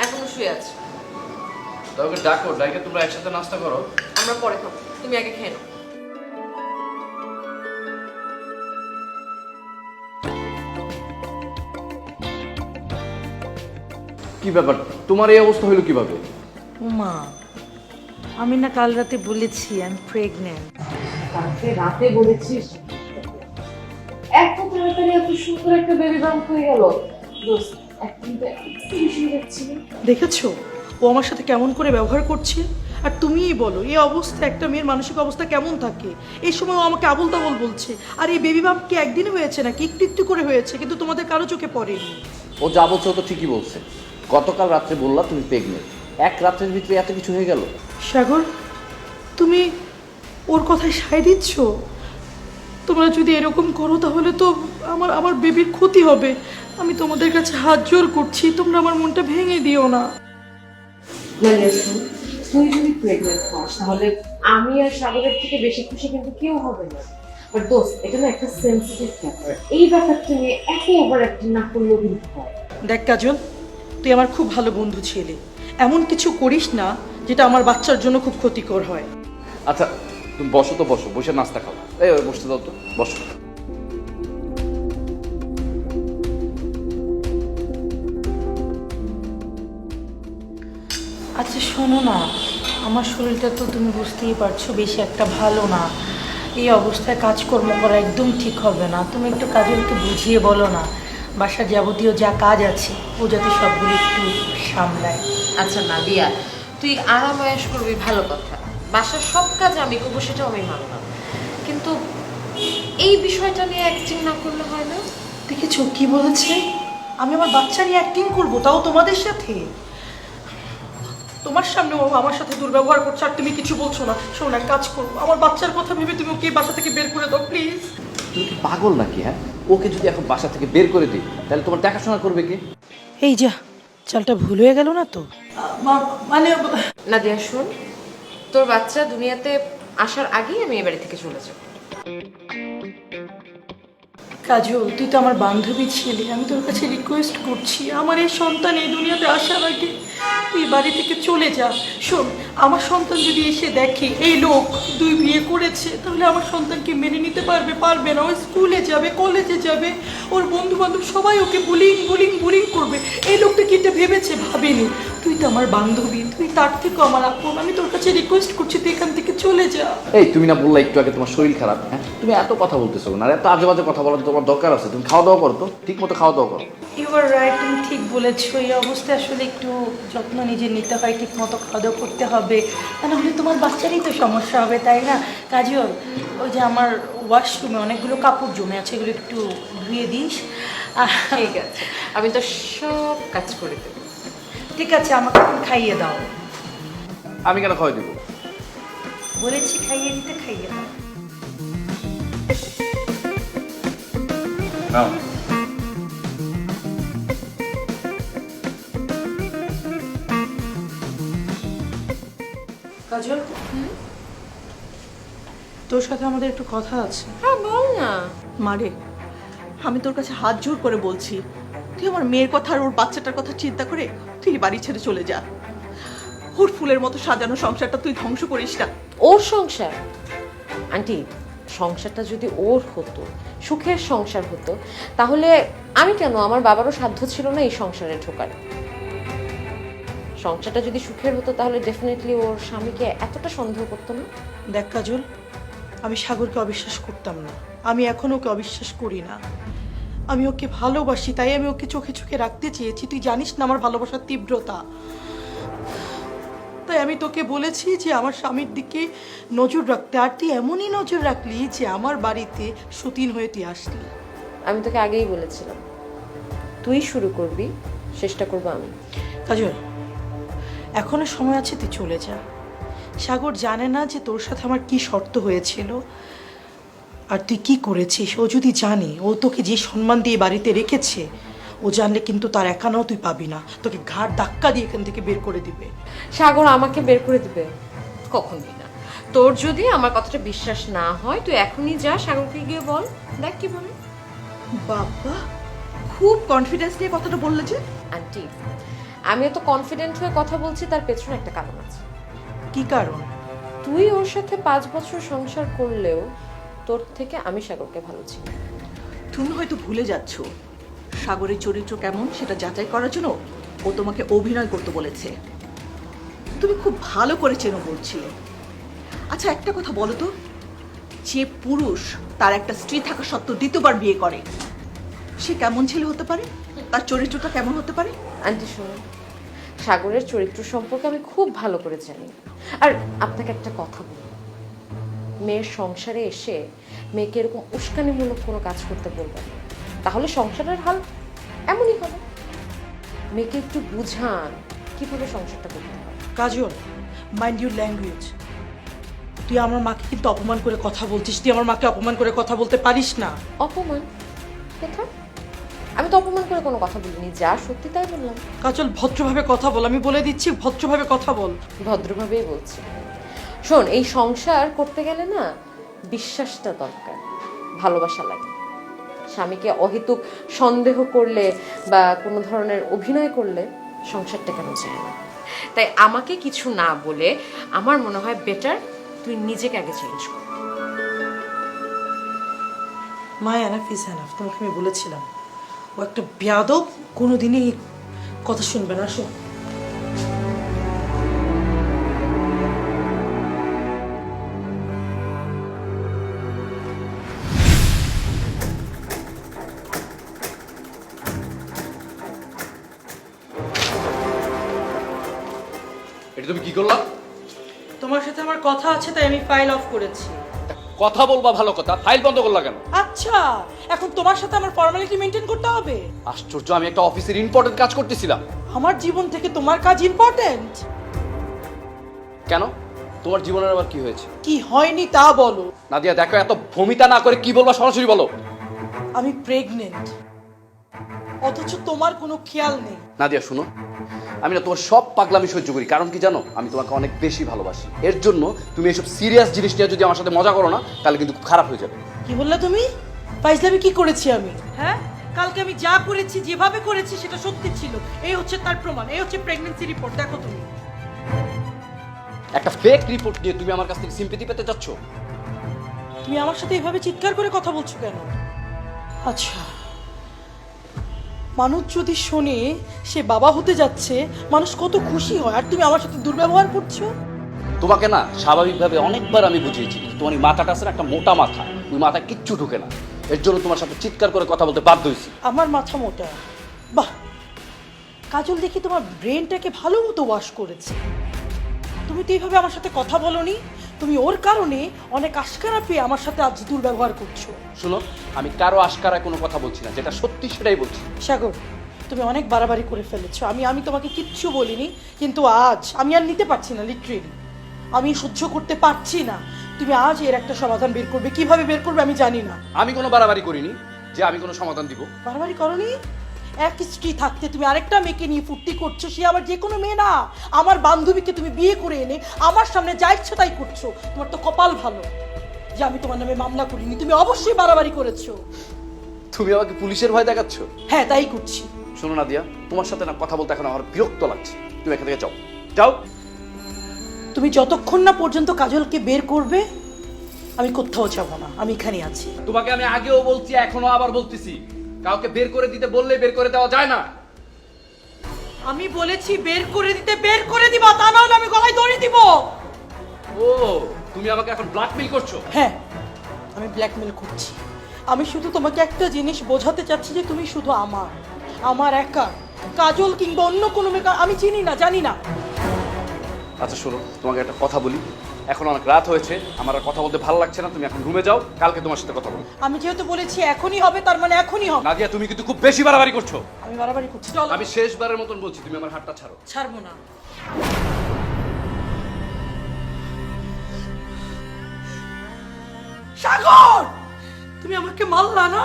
S1: এখনো শুয়ে আছে।
S3: তবে ডাকো, ডাইকে তোমরা একসাথে নাস্তা করো।
S1: আমরা পরে খাবো, তুমি আগে খেয়ে নাও।
S3: কি ব্যাপার, তোমার এই অবস্থা হলো কিভাবে?
S4: মা, আমি না কাল রাতে বলেছি আই এম প্রেগনেন্ট।
S1: কালকে রাতে বলেছিস? এত তাড়াতাড়ি এত সুন্দর একটা বেবি বাম্প হয়ে গেল। দোস্ত, একদিন তো বেশি যাচ্ছি।
S4: দেখেছো ও আমার সাথে কেমন করে ব্যবহার করছে? আর তুমিই বলো এই অবস্থা একটা মেয়ের মানসিক অবস্থা কেমন থাকে? এই সময় ও আমাকে আবল তাবল বলছে। আর এই বেবি বাম্প কি একদিন হয়েছে নাকি একটু একটু করে হয়েছে, কিন্তু তোমাদের কারো চোখে পড়েনি।
S3: ও যা বলছে ও তো ঠিকই বলছে। গতকাল রাত্রে বললা তুমি প্রেগনেন্ট, এক রাত্রের ভিতরে এত কিছু হয়ে গেল।
S4: সাগর, তুমি ওর কথায় সায় দিচ্ছ? তোমরা যদি এরকম করো তাহলে তো আমার আমার বেবির ক্ষতি হবে। আমি তোমাদের কাছে হাত জোর করছি, তোমরা আমার মনটা ভেঙে দিও না।
S1: তুই যদি প্রেগনেন্ট হস তাহলে আমি আর সাগরের থেকে বেশি খুশি কিন্তু কেউ হবে না। বাট দোস্ত, এটা না একটা সেন্সিটিভ ব্যাপার। এই ব্যাপারটা নিয়ে এত ওভার অ্যাক্টিং না করলেও কিন্তু হয়।
S4: দেখ কাজল, তুই আমার খুব ভালো বন্ধু ছেলে, এমন কিছু করিস না যেটা আমার বাচ্চার জন্য খুব ক্ষতিকর হয়।
S3: আচ্ছা তুমি বসো তো, বসো, বসে নাস্তা খাও। এই ওই বসতে দাও তো, বসো।
S4: আচ্ছা শোনো না, আমার শরীরটা তো তুমি বুঝতেই পারছো বেশি একটা ভালো না। এই অবস্থায় কাজকর্ম করা একদম ঠিক হবে না। তুমি একটু কাজলকে বুঝিয়ে বলো না, বাসার যাবতীয় যা কাজ আছে ও যাতে সবগুলো একটু সামলায়।
S1: আচ্ছা নাদিয়া, তুই আরাম আয়েশ করবি ভালো কথা, বাসার সব কাজ আমি করবো সেটাও আমি মানলাম, কিন্তু এই বিষয়টা নিয়ে অ্যাক্টিং না করলে হয় না?
S4: দেখেছো কি বলেছে? আমি আমার বাচ্চা নিয়ে অ্যাক্টিং করবো, তাও তোমাদের সাথে। তোমার সামনে ও আমার সাথে দুর্ব্যবহার করছে আর তুমি কিছু বলছো না। শোনো, এক কাজ করবো, আমার বাচ্চার কথা ভেবে তুমি ওকে বাসা থেকে বের করে দাও প্লিজ।
S3: তুমি কি পাগল নাকি? হ্যাঁ, ওকে যদি এখন বাসা থেকে বের করে দিই তাহলে তোমার দেখাশোনা করবে কে?
S4: এই যা, চালটা ভুল হয়ে গেল না তো? মানে
S1: নাদিয়া শোন, তোর বাচ্চা দুনিয়াতে আসার আগেই আমি এ বাড়ি থেকে চলে যাব।
S4: কাজল, তুই তো আমার বান্ধবী ছিলি, আমি তোর কাছে রিকোয়েস্ট করছি আমার এই সন্তান এই দুনিয়াতে আসার আগে তুই বাড়ি থেকে চলে যা। শোন, আমার সন্তান যদি এসে দেখে এই লোক দুই বিয়ে করেছে তাহলে আমার সন্তানকে মেনে নিতে পারবে? পারবে না। ও স্কুলে যাবে, কলেজে যাবে, ওর বন্ধু বান্ধব সবাই ওকে বুলিং বুলিং বুলিং করবে। এই লোকটা কি এটা ভেবেছে? ভাবেনি। তুই তো আমার বান্ধবী, তুই তার থেকেও আমার আপন। আমি তোর কাছে রিকোয়েস্ট করছি তুই এখান থেকে চলে যা।
S3: এই তুমি না বললা একটু আগে তোমার শরীর খারাপ? হ্যাঁ, তুমি এত কথা বলতেছো না, আর এত আজে বাজে কথা বলার তোমার দরকার আছে? তুমি খাওয়া দাওয়া করো তো, ঠিক মতো খাওয়া দাওয়া করো।
S4: ইউ আর রাইট, তুমি ঠিক বলেছো। এই অবস্থায় আসলে একটু যত্ন নিজের নিতে হয়, ঠিক মতো খাওয়া দাওয়া করতে হবে, তা নাহলে তোমার বাচ্চারই তো সমস্যা হবে, তাই না? কাজল, ওই যে আমার ওয়াশরুমে অনেকগুলো কাপড় জমে আছে, এগুলো একটু ধুয়ে দিস।
S1: ঠিক আছে, আমি তো সব কাজ করে দেবো।
S4: ঠিক আছে, আমাকে এখন খাইয়ে দাও।
S3: আমি কেন খাওয়াই দেবো?
S4: বলেছি খাইয়ে দিতে, খাইয়ে দাও।
S3: নাও।
S4: কাজল, তোর সাথে আমাদের একটু কথা আছে।
S1: হ্যাঁ বল না।
S2: মারে, আমি তোর কাছে হাত জোর করে বলছি, তুই আমার মেয়ের কথা আর ওর বাচ্চাটার কথা চিন্তা করে তুই বাড়ি ছেড়ে চলে যা। ওর ফুলের মতো সাজানো সংসারটা তুই ধ্বংস করিস না।
S1: ওর সংসার? আন্টি, সংসারটা যদি ওর হতো, সুখের সংসার হতো, তাহলে আমি কেন, আমার বাবারও সাধ্য ছিল না এই সংসারে ঢোকার। সংসারটা যদি সুখের হতো তাহলে ডেফিনেটলি ওর স্বামীকে এতটা সন্দেহ করতো না।
S4: দেখ কাজল, আমি সাগরকে অবিশ্বাস করতাম না, আমি এখন ওকে অবিশ্বাস করি না। আমি ওকে ভালোবাসি, তাই আমি ওকে চোখে চোখে রাখতে চেয়েছি। তুই জানিস না আমার ভালোবাসার তীব্রতা। তাই আমি তোকে বলেছি যে আমার স্বামীর দিকে নজর রাখতে, আর তুই এমনই নজর রাখলি যে আমার বাড়িতে সতীন হয়ে তুই আসলি।
S1: আমি তোকে আগেই বলেছিলাম, তুই শুরু করবি, চেষ্টা করবো আমি।
S4: কাজল, এখনো সময় আছে, তুই চলে যা। সাগর জানে না যে তোর সাথে আমার কি শর্ত হয়েছিল আর তুই কি করেছিস। ও যদি জানে, ও তোকে যে সম্মান দিয়ে বাড়িতে রেখেছে, ও জানলে কিন্তু তার একানাও তুই পাবি না, তোকে ঘাড় ধাক্কা দিয়ে এখান থেকে বের করে দিবে।
S1: সাগর আমাকে বের করে দিবে? কখনোই না। তোর যদি আমার কথাটা বিশ্বাস না হয়, তুই এখনই যা, সাগরকে গিয়ে বল, দেখ কি বলে।
S2: বাবা, খুব কনফিডেন্স নিয়ে কথাটা বললে যে।
S1: আন্টি, আমি এত কনফিডেন্ট হয়ে কথা বলছি, তার পেছনে একটা কারণ আছে।
S4: কি কারণ?
S1: তুই ওর সাথে 5 বছর সংসার করলেও তোর থেকে আমি সাগরকে ভালো চিনি।
S2: তুমি হয়তো ভুলে যাচ্ছ সাগরের চরিত্র কেমন সেটা যাচাই করার জন্য ও তোমাকে অভিনয় করতে বলেছে। তুমি খুব ভালো করে চেনো বলছিলে। আচ্ছা, একটা কথা বলো তো, যে পুরুষ তার একটা স্ত্রী থাকা সত্ত্বেও দ্বিতীয়বার বিয়ে করে, সে কেমন ছেলে হতে পারে? তার চরিত্রটা কেমন হতে পারে?
S1: আন্টি শুনুন, সাগরের চরিত্র সম্পর্কে আমি খুব ভালো করে জানি। আর আপনাকে একটা কথা বলবো, মেয়ের সংসারে এসে মেয়েকে এরকম উস্কানিমূলক কোনো কাজ করতে বলবেন না, তাহলে সংসারের হাল এমনই হবে। মেয়েকে একটু বুঝান কিভাবে সংসারটা করতে হয়।
S4: কাজল, মাইন্ড ইউর ল্যাঙ্গুয়েজ। তুই আমার মাকে কিন্তু অপমান করে কথা বলছিস। তুই আমার মাকে অপমান করে কথা বলতে পারিস না।
S1: অপমান কোথায়? আমি তো অপমান করে কোনো কথা বলিনি, যা সত্যি তাই বললাম।
S4: কাজল, ভদ্রভাবে কথা বল, আমি বলে দিচ্ছি, ভদ্রভাবে কথা বল।
S1: ভদ্রভাবেই বলছি। শোন, এই সংসার করতে গেলে না বিশ্বাসটা দরকার, ভালোবাসা লাগে। স্বামীকে অহেতুক সন্দেহ করলে বা কোনো ধরনের অভিনয় করলে সংসারটা কেন চায় না। তাই আমাকে কিছু না বলে আমার মনে হয় বেটার তুই নিজেকে আগে চেঞ্জ কর।
S4: মায় এনাফ ইজ এনাফ। তোমাকে আমি বলেছিলাম ও একটা বেয়াদব, কোনোদিনই কথা শুনবে না। শোন,
S3: এটা তুমি কি করলা?
S4: তোমার সাথে আমার কথা আছে, তাই আমি ফাইল অফ করেছি।
S3: কথা বলবা ভালো কথা, ফাইল বন্ধ করলা কেন?
S4: আচ্ছা, এখন তোমার সাথে আমার ফর্মালিটি মেনটেন করতে হবে?
S3: আশ্চর্য, আমি একটা অফিসের ইম্পর্টেন্ট কাজ করতেছিলাম।
S4: আমার জীবন থেকে তোমার কাজ ইম্পর্টেন্ট?
S3: কেন? তোমার জীবনের আবার কি হয়েছে?
S4: কি হয়নি তা বলো।
S3: নাদিয়া দেখো, এত ভূমিতা না করে কি বলবা সরাসরি বলো।
S4: আমি প্রেগনেন্ট, অথচ তোমার কোনো খেয়াল নেই।
S3: নাদিয়া শুনো, আমি না তোমার সব পাগলামি সহ্য করি, কারণ কি জানো? আমি তোমাকে অনেক বেশি ভালোবাসি। এর জন্য তুমি এসব সিরিয়াস জিনিস নিয়ে যদি আমার সাথে মজা করো না, তাহলে কিন্তু খুব খারাপ হয়ে যাবে।
S4: কি বললে তুমি? ফাইজলামি কি করেছি আমি? হ্যাঁ, কালকে আমি যা করেছি, যেভাবে করেছি সেটা সত্যি ছিল। এই হচ্ছে তার প্রমাণ, এই হচ্ছে প্রেগন্যান্সি রিপোর্ট। দেখো তুমি
S3: একটা ফেক রিপোর্ট নিয়ে তুমি আমার কাছ থেকে সিম্পেথি পেতে চাচ্ছ?
S4: তুমি আমার সাথে এইভাবে চিৎকার করে কথা বলছো কেন? আচ্ছা, মানুষ যদি শোনে সে বাবা হতে যাচ্ছে, মানুষ কত খুশি হয়, আর তুমি আমার সাথে দুর্ব্যবহার করছো।
S3: তোমাকে না স্বাভাবিকভাবে অনেকবার আমি বুঝিয়েছি, তোমার এই মাথাটা আছে না, একটা মোটা মাথা, ওই মাথায় কিচ্ছু ঢুকে না। এর জন্য তোমার সাথে চিৎকার করে কথা বলতে বাধ্য হয়েছি।
S4: আমার মাথা মোটা? বাহ, কাজল দেখি তোমার ব্রেনটাকে ভালো মতো ওয়াশ করেছে। তুমি তো এইভাবে আমার সাথে কথা বলোনি। তুমি ওর কারণে অনেক আশকারা পেয়ে আমার সাথে আজ দুর্ব্যবহার করছো।
S3: শুনো, আমি কারো আশকারায় কোনো কথা বলছি না, যেটা সত্যি সেটাই বলছি।
S4: সাগর, তুমি অনেক বাড়াবাড়ি করে ফেলেছো। আমি তোমাকে কিচ্ছু বলিনি, কিন্তু আজ আমি আর নিতে পারছি না। লিটারেলি আমি সহ্য করতে পারছি না। তুমি আজ এর একটা সমাধান বের করবে। কিভাবে বের করবে আমি জানি না।
S3: আমি কোনো বাড়াবাড়ি করিনি যে আমি কোনো সমাধান দিব।
S4: বাড়াবাড়ি করনি? এক স্ত্রী থাকতে তুমি আরেকটা মেয়েকে নিয়ে ফুর্তি করছো। সে আবার যে কোনো মেয়ে না, আমার বান্ধবীকে তুমি বিয়ে করে এনে আমার সামনে যা ইচ্ছা তাই করছো। তোমার তো কপাল ভালো যে আমি তোমার নামে মামলা করিনি। তুমি অবশ্যই বাড়াবাড়ি করেছো।
S3: তুমি আমাকে পুলিশের ভয় দেখাচ্ছ?
S4: হ্যাঁ, তাই করছি।
S3: শোনো নাদিয়া, তোমার সাথে না কথা বলতে এখন আমার বিরক্ত লাগছে। তুমি এখান থেকে যাও, যাও।
S4: তুমি যতক্ষণ না পর্যন্ত কাজলকে বের করবে আমি কোথাও যাব না। আমি এখানে আছি।
S3: তোমাকে আমি আগেও বলছি, এখনো আবার বলতেছি, কাউকে বের করে দিতে বললে বের করে দেওয়া যায় না।
S4: আমি বলেছি বের করে দিতে, বের করে দিবা, তা না হলে আমি গলায় দড়ি দিব।
S3: ও তুমি আমাকে এখন ব্ল্যাকমেইল করছো?
S4: হ্যাঁ, আমি ব্ল্যাকমেল করছি। আমি শুধু তোমাকে একটা জিনিস বোঝাতে চাচ্ছি যে তুমি শুধু আমার একা। কাজল কিংবা অন্য কোনো মেয়ে আমি চিনি না, জানি না।
S3: আচ্ছা শোনো, তোমাকে একটা কথা বলি। এখন অনেক রাত হয়েছে, আমার আর কথা বলতে ভালো লাগছে না। তুমি এখন রুমে যাও, কালকে তোমার সাথে কথা বলবো।
S4: আমি যেহেতু বলেছি এখনই হবে, তার মানে এখনই হবে।
S3: নাদিয়া তুমি কিন্তু খুব বেশি বাড়াবাড়ি করছো।
S4: আমি বাড়াবাড়ি করছি, চলো।
S3: আমি শেষবারের মতন বলছি, তুমি আমার হাতটা ছাড়ো।
S4: ছাড়বো না। সাগর, তুমি আমাকে মারলা না?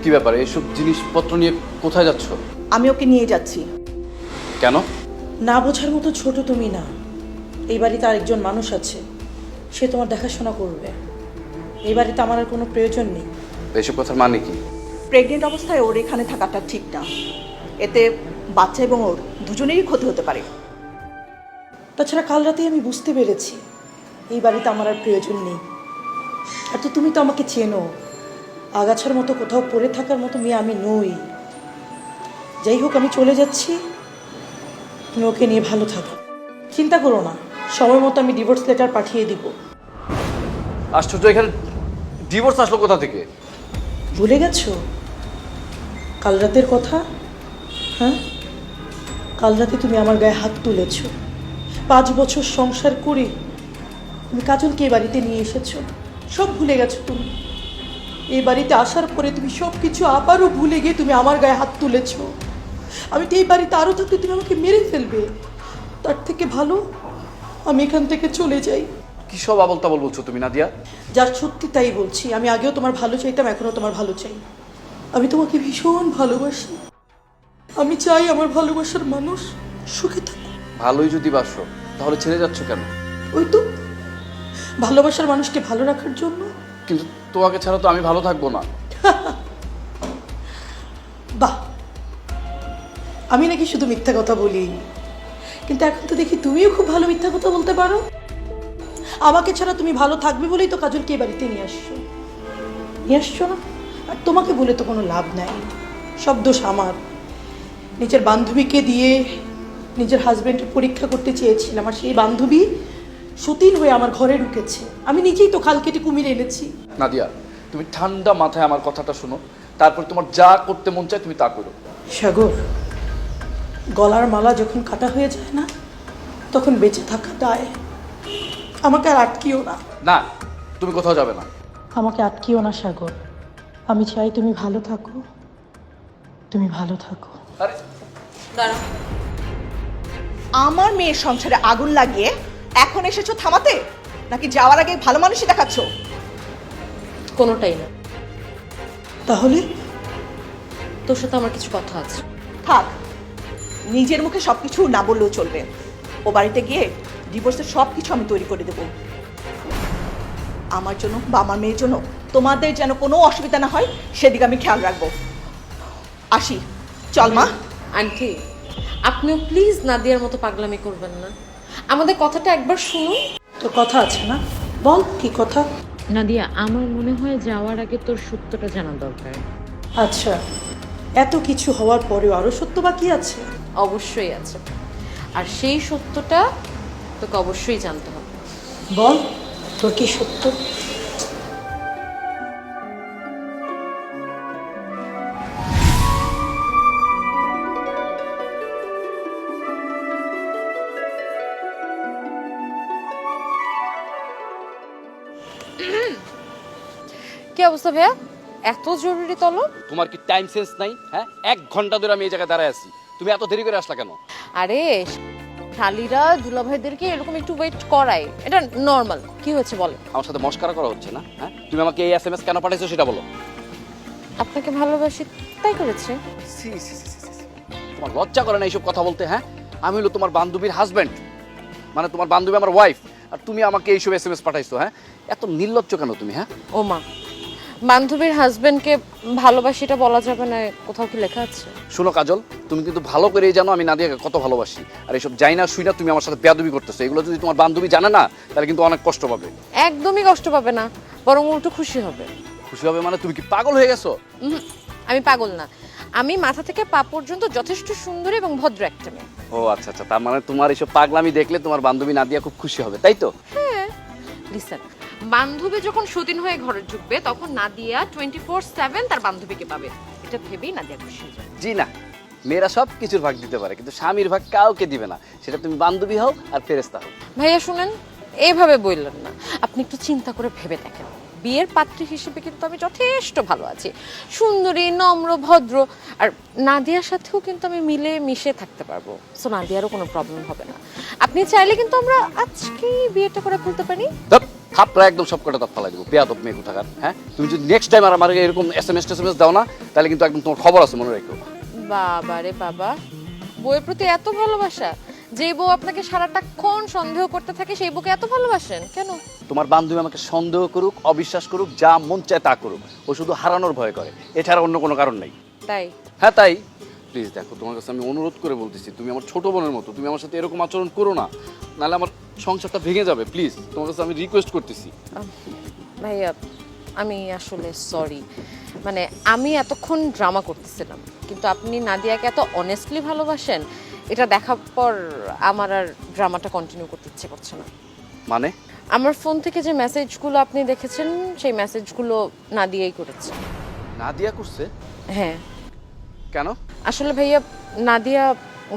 S3: কি ব্যাপার, এইসব জিনিসপত্র নিয়ে কোথায় যাচ্ছ?
S2: আমি ওকে নিয়ে যাচ্ছি।
S3: কেন?
S4: না বোঝার মতো ছোট তুমি না। এই বাড়িতে আরেকজন মানুষ আছে, সে তোমার দেখাশোনা করবে। এই বাড়িতে আমার আর কোনো প্রয়োজন নেই।
S3: এইসব কথার মানে কি?
S2: প্রেগনেন্ট অবস্থায় ওর এখানে থাকাটা ঠিক না। এতে বাচ্চা এবং ওর দুজনেরই ক্ষতি হতে পারে।
S4: তাছাড়া কাল রাতেই আমি বুঝতে পেরেছি এই বাড়িতে আমার আর প্রয়োজন নেই। আর তো তুমি তো আমাকে চেনো, আগাছার মতো কোথাও পড়ে থাকার মতো মেয়ে আমি নই। যাই হোক, আমি চলে যাচ্ছি, তুমি ওকে নিয়ে ভালো থাকো। চিন্তা করো না, সময় মতো আমি ডিভোর্স লেটার পাঠিয়ে দিব।
S3: আশ্চর্য, এখানে ডিভোর্স আসলো কোথা থেকে?
S4: ভুলে গেছো কাল রাতের কথা? হ্যাঁ, কাল রাতে তুমি আমার গায়ে হাত তুলেছো। 5 বছর সংসার করে তুমি কাজলকে এই বাড়িতে নিয়ে এসেছো, সব ভুলে গেছো তুমি। এই বাড়িতে আসার পরে তুমি সব কিছু আবারও ভুলে গিয়ে তুমি আমার গায়ে হাত তুলেছো। আমি তো এই বাড়িতে আরও থাকতে তুমি আমাকে মেরে ফেলবে। তার থেকে ভালো আমি এখান থেকে চলে যাই।
S3: কি সব আবল তাবল বলছো তুমি নাদিয়া?
S4: যার সত্যি তাই বলছি। আমি আগেও তোমার ভালো চাইতাম, এখনও তোমার ভালো চাই। আমি তোমাকে ভীষণ ভালোবাসি। আমি চাই আমার ভালোবাসার মানুষ সুখে থাকুক।
S3: ভালোই যদি বাসো, তাহলে ছেড়ে যাচ্ছ কেন?
S4: ওই তো ভালোবাসার মানুষকে ভালো রাখার জন্য।
S3: কিন্তু তোমাকে ছাড়া তো আমি ভালো থাকবো না।
S4: বাহ, আমি নাকি শুধু মিথ্যা কথা বলি, কিন্তু এখন তো দেখি তুমিও খুব ভালো মিথ্যা কথা বলতে পারো। আমাকে ছাড়া তুমি ভালো থাকবে বলেই তো কাজলকে এই বাড়িতে নিয়ে আসছো না? আর তোমাকে বলে তো কোনো লাভ নাই, সব দোষ আমার। নিজের বান্ধবীকে দিয়ে নিজের হাজবেন্ডের পরীক্ষা করতে চেয়েছিলাম, আর সেই বান্ধবী সতীন হয়ে আমার ঘরে ঢুকেছে। আমি নিজেই তো খাল কেটে কুমির এনেছি।
S3: নাদিয়া, তুমি ঠান্ডা মাথায় আমার কথাটা শোনো, তারপর তোমার যা করতে মন চায় তুমি তা করো।
S4: সাগর, গলার মালা যখন কাটা হয়ে যায় না, তখন বেঁচে থাকা দায়। আমাকে আর আটকিও না।
S3: না, তুমি কোথাও যাবে না।
S4: আমাকে আটকিও না সাগর। আমি চাই তুমি ভালো থাকো, তুমি ভালো থাকো।
S3: আরে
S1: দাঁড়া,
S2: আমার মেয়ের সংসারে আগুন লাগিয়ে এখন এসেছো থামাতে, নাকি যাওয়ার আগে ভালো মানুষই দেখাচ্ছ?
S1: কোনোটাই না।
S4: তাহলে
S1: তোর সাথে আমার কিছু কথা আছে।
S2: থাক, নিজের মুখে সবকিছু না বললেও চলবে। ও বাড়িতে গিয়ে ডিভোর্সের সব কিছু আমি তৈরি করে দেবো। আমার জন্য বা আমার মেয়ের জন্য তোমাদের যেন কোনো অসুবিধা না হয় সেদিকে আমি খেয়াল রাখবো। আসি, চল মা।
S1: আন্টি, আপনিও প্লিজ নাদিয়ার মতো পাগলামি করবেন না। আমাদের কথাটা একবার শুনুন।
S4: তোর কথা আছে না, বল কি কথা।
S1: নাদিয়া, আমার মনে হয় যাওয়ার আগে তোর সত্যটা জানা দরকার।
S4: আচ্ছা, এত কিছু হওয়ার পরেও আরো সত্য বাকি আছে?
S1: অবশ্যই আছে, আর সেই সত্যটা তোকে অবশ্যই জানতে হবে।
S4: বল, তোর কি সত্য?
S1: কি অবস্থা ভাইয়া? এত জরুরি তলব?
S3: তোমার কি টাইম সেন্স নাই? হ্যাঁ, 1 ঘন্টা ধরে আমি এই জায়গায় দাঁড়ায় আছি, তুমি এত দেরি করে আসলা কেন?
S1: আরে শালিরা দুলাভাইদেরকে এরকম একটু ওয়েট করায়, এটা নর্মাল। কি হয়েছে বলো?
S3: আমার সাথে মস্কারা করা হচ্ছে না? হ্যাঁ, তুমি আমাকে এই SMS কেন পাঠাইছো সেটা বলো।
S1: আপনাকে ভালোবাসি তাই করেছে।
S3: সি সি সি সি সি। তোমার লজ্জা করে না এইসব কথা বলতে? হ্যাঁ, আমি হলো তোমার বান্ধবীর হাজবেন্ড, মানে তোমার বান্ধবী আমার ওয়াইফ। আর তুমি আমাকে এইসব SMS পাঠাইছো, হ্যাঁ? এত নির্লজ্জ কেন তুমি, হ্যাঁ?
S1: ও মা, বান্ধবীর হাজবেন্ডকে ভালোবাসিটা বলা যাবে না, কোথাও কি লেখা আছে?
S3: শোনো কাজল, তুমি কিন্তু ভালো করেই জানো আমি নাদিয়াকে কত ভালোবাসি। আর এইসব যাই না শুই না তুমি আমার সাথে বেয়াদবি করতেছো। এগুলো যদি তোমার বান্ধবী জানে না তাহলে কিন্তু অনেক কষ্ট পাবে।
S1: একদমই কষ্ট পাবে না, বরং উল্টো খুশি হবে।
S3: খুশি হবে মানে? তুমি কি পাগল হয়ে গেছো?
S1: আমি পাগল না, আমি মাথা থেকে পা পর্যন্ত যথেষ্ট সুন্দরী এবং ভদ্র একটা মেয়ে।
S3: ও আচ্ছা আচ্ছা, তার মানে তোমার এইসব পাগলামি দেখলে তোমার বান্ধবী নাদিয়া খুব খুশি হবে, তাই তো?
S1: হ্যাঁ, লিসেন, বান্ধবী যখন সতীন হয়ে ঘরে ঢুকবে তখন নাদিয়া 24/7 তার বান্ধবীকে পাবে, এটা ভেবেই নাদিয়া খুশি হয়ে যাবে।
S3: জি না, মেয়েরা সব কিছুর ভাগ দিতে পারে কিন্তু স্বামীর ভাগ কাউকে দিবে না, সেটা তুমি বান্ধবী হও আর ফেরেশতা হও।
S1: ভাইয়া শুনেন, এইভাবে বললেন না, আপনি একটু চিন্তা করে ভেবে দেখেন, বিয়ের পাত্রী হিসেবে কিন্তু আমি যথেষ্ট ভালো আছি, সুন্দরী, নম্র, ভদ্র, আর নাদিয়ার সাথেও কিন্তু আমি মিলে মিশে থাকতে পারবো। সো নাদিয়ারও কোনো প্রবলেম হবে না। আপনি চাইলে কিন্তু আমরা আজকেই বিয়েটা করে ফেলতে পারি।
S3: থাপড়া একদম সব কটা দাঁত ফালাই দেবো, বেয়াদব মেয়ে কোথাকার। হ্যাঁ, তুমি যদি নেক্সট টাইম আর আমার এরকম SMS দাও না তাহলে কিন্তু একদম তোমার খবর আছে, মনে রেখো।
S1: বাবা রে বাবা, বউয়ের প্রতি এত ভালোবাসা, যে বউ আপনাকে সারাটাক্ষণ সন্দেহ করতে থাকে সেই বউকে এত ভালোবাসেন কেন?
S3: তোমার বান্ধবী আমাকে সন্দেহ করুক, অবিশ্বাস করুক, যা মন চায় তা করুক, ও শুধু হারানোর ভয় করে, এছাড়া অন্য কোনো কারণ নেই।
S1: তাই?
S3: হ্যাঁ তাই। প্লিজ দেখো, তোমার কাছে আমি অনুরোধ করে বলতেছি, তুমি আমার ছোট বোনের মতো, তুমি আমার সাথে এরকম আচরণ করো না, নাহলে আমার সংসারটা ভেঙে যাবে। প্লিজ তোমার কাছে আমি রিকোয়েস্ট করতেছি।
S1: ভাইয়া, আমি আসলে সরি, মানে আমি এতক্ষণ ড্রামা করতেছিলাম, কিন্তু আপনি নাদিয়াকে এত অনেস্টলি ভালোবাসেন এটা দেখার পর আমার আর ড্রামাটা কন্টিনিউ করতে ইচ্ছে করছে না।
S3: মানে?
S1: আমার ফোন থেকে যে মেসেজগুলো আপনি দেখেছেন সেই মেসেজগুলো নাদিয়াই করেছে।
S3: নাদিয়া করছে?
S1: হ্যাঁ।
S3: কেন?
S1: আসলে ভাইয়া, নাদিয়া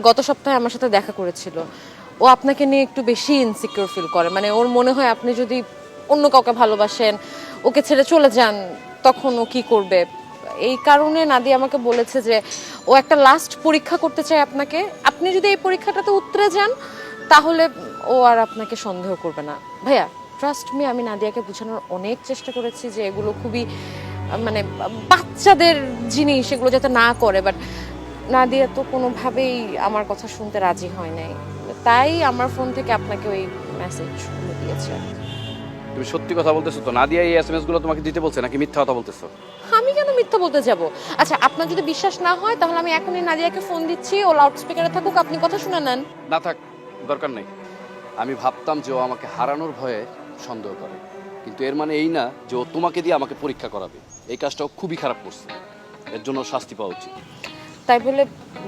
S1: গত সপ্তাহে আমার সাথে দেখা করেছিল। ও আপনাকে নিয়ে একটু বেশি ইনসিকিউর ফিল করে, মানে ওর মনে হয় আপনি যদি অন্য কাউকে ভালোবাসেন, ওকে ছেড়ে চলে যান, তখন ও কি করবে। এই কারণে নাদিয়া আমাকে বলেছে যে ও একটা লাস্ট পরীক্ষা করতে চায় আপনাকে, আপনি যদি এই পরীক্ষাটাতে উতরে যান তাহলে ও আর আপনাকে সন্দেহ করবে না। ভাইয়া ট্রাস্ট মি, আমি নাদিয়াকে বোঝানোর অনেক চেষ্টা করেছি যে এগুলো খুবই মানে বাচ্চাদের জিনিস, এগুলো যাতে না করে, বাট নাদিয়া তো কোনোভাবেই আমার কথা শুনতে রাজি হয় নাই, তাই আমার ফোন থেকে আপনাকে ওই মেসেজগুলো দিয়েছে।
S3: তুমি সত্যি কথা বলতেছো তো? নাদিয়া এই SMS গুলো তোমাকে দিতে বলছে নাকি মিথ্যা কথা বলতেছো?
S1: আমি কেন মিথ্যা বলতে যাব? আচ্ছা, আপনার যদি বিশ্বাস না হয় তাহলে আমি এখনই নাদিয়াকে ফোন দিচ্ছি, ও লাউড স্পিকারে থাকুক, আপনি কথা শুনে নেন।
S3: না থাক, দরকার নেই। আমি ভাবতাম যে ও আমাকে হারানোর ভয়ে সন্দেহ করে, কিন্তু এর মানে এই না যে ও তোমাকে দিয়ে আমাকে পরীক্ষা করাবে। এই কাজটাও খুবই খারাপ করছে, এর জন্য শাস্তি পাওয়া উচিত।
S1: তাই বলে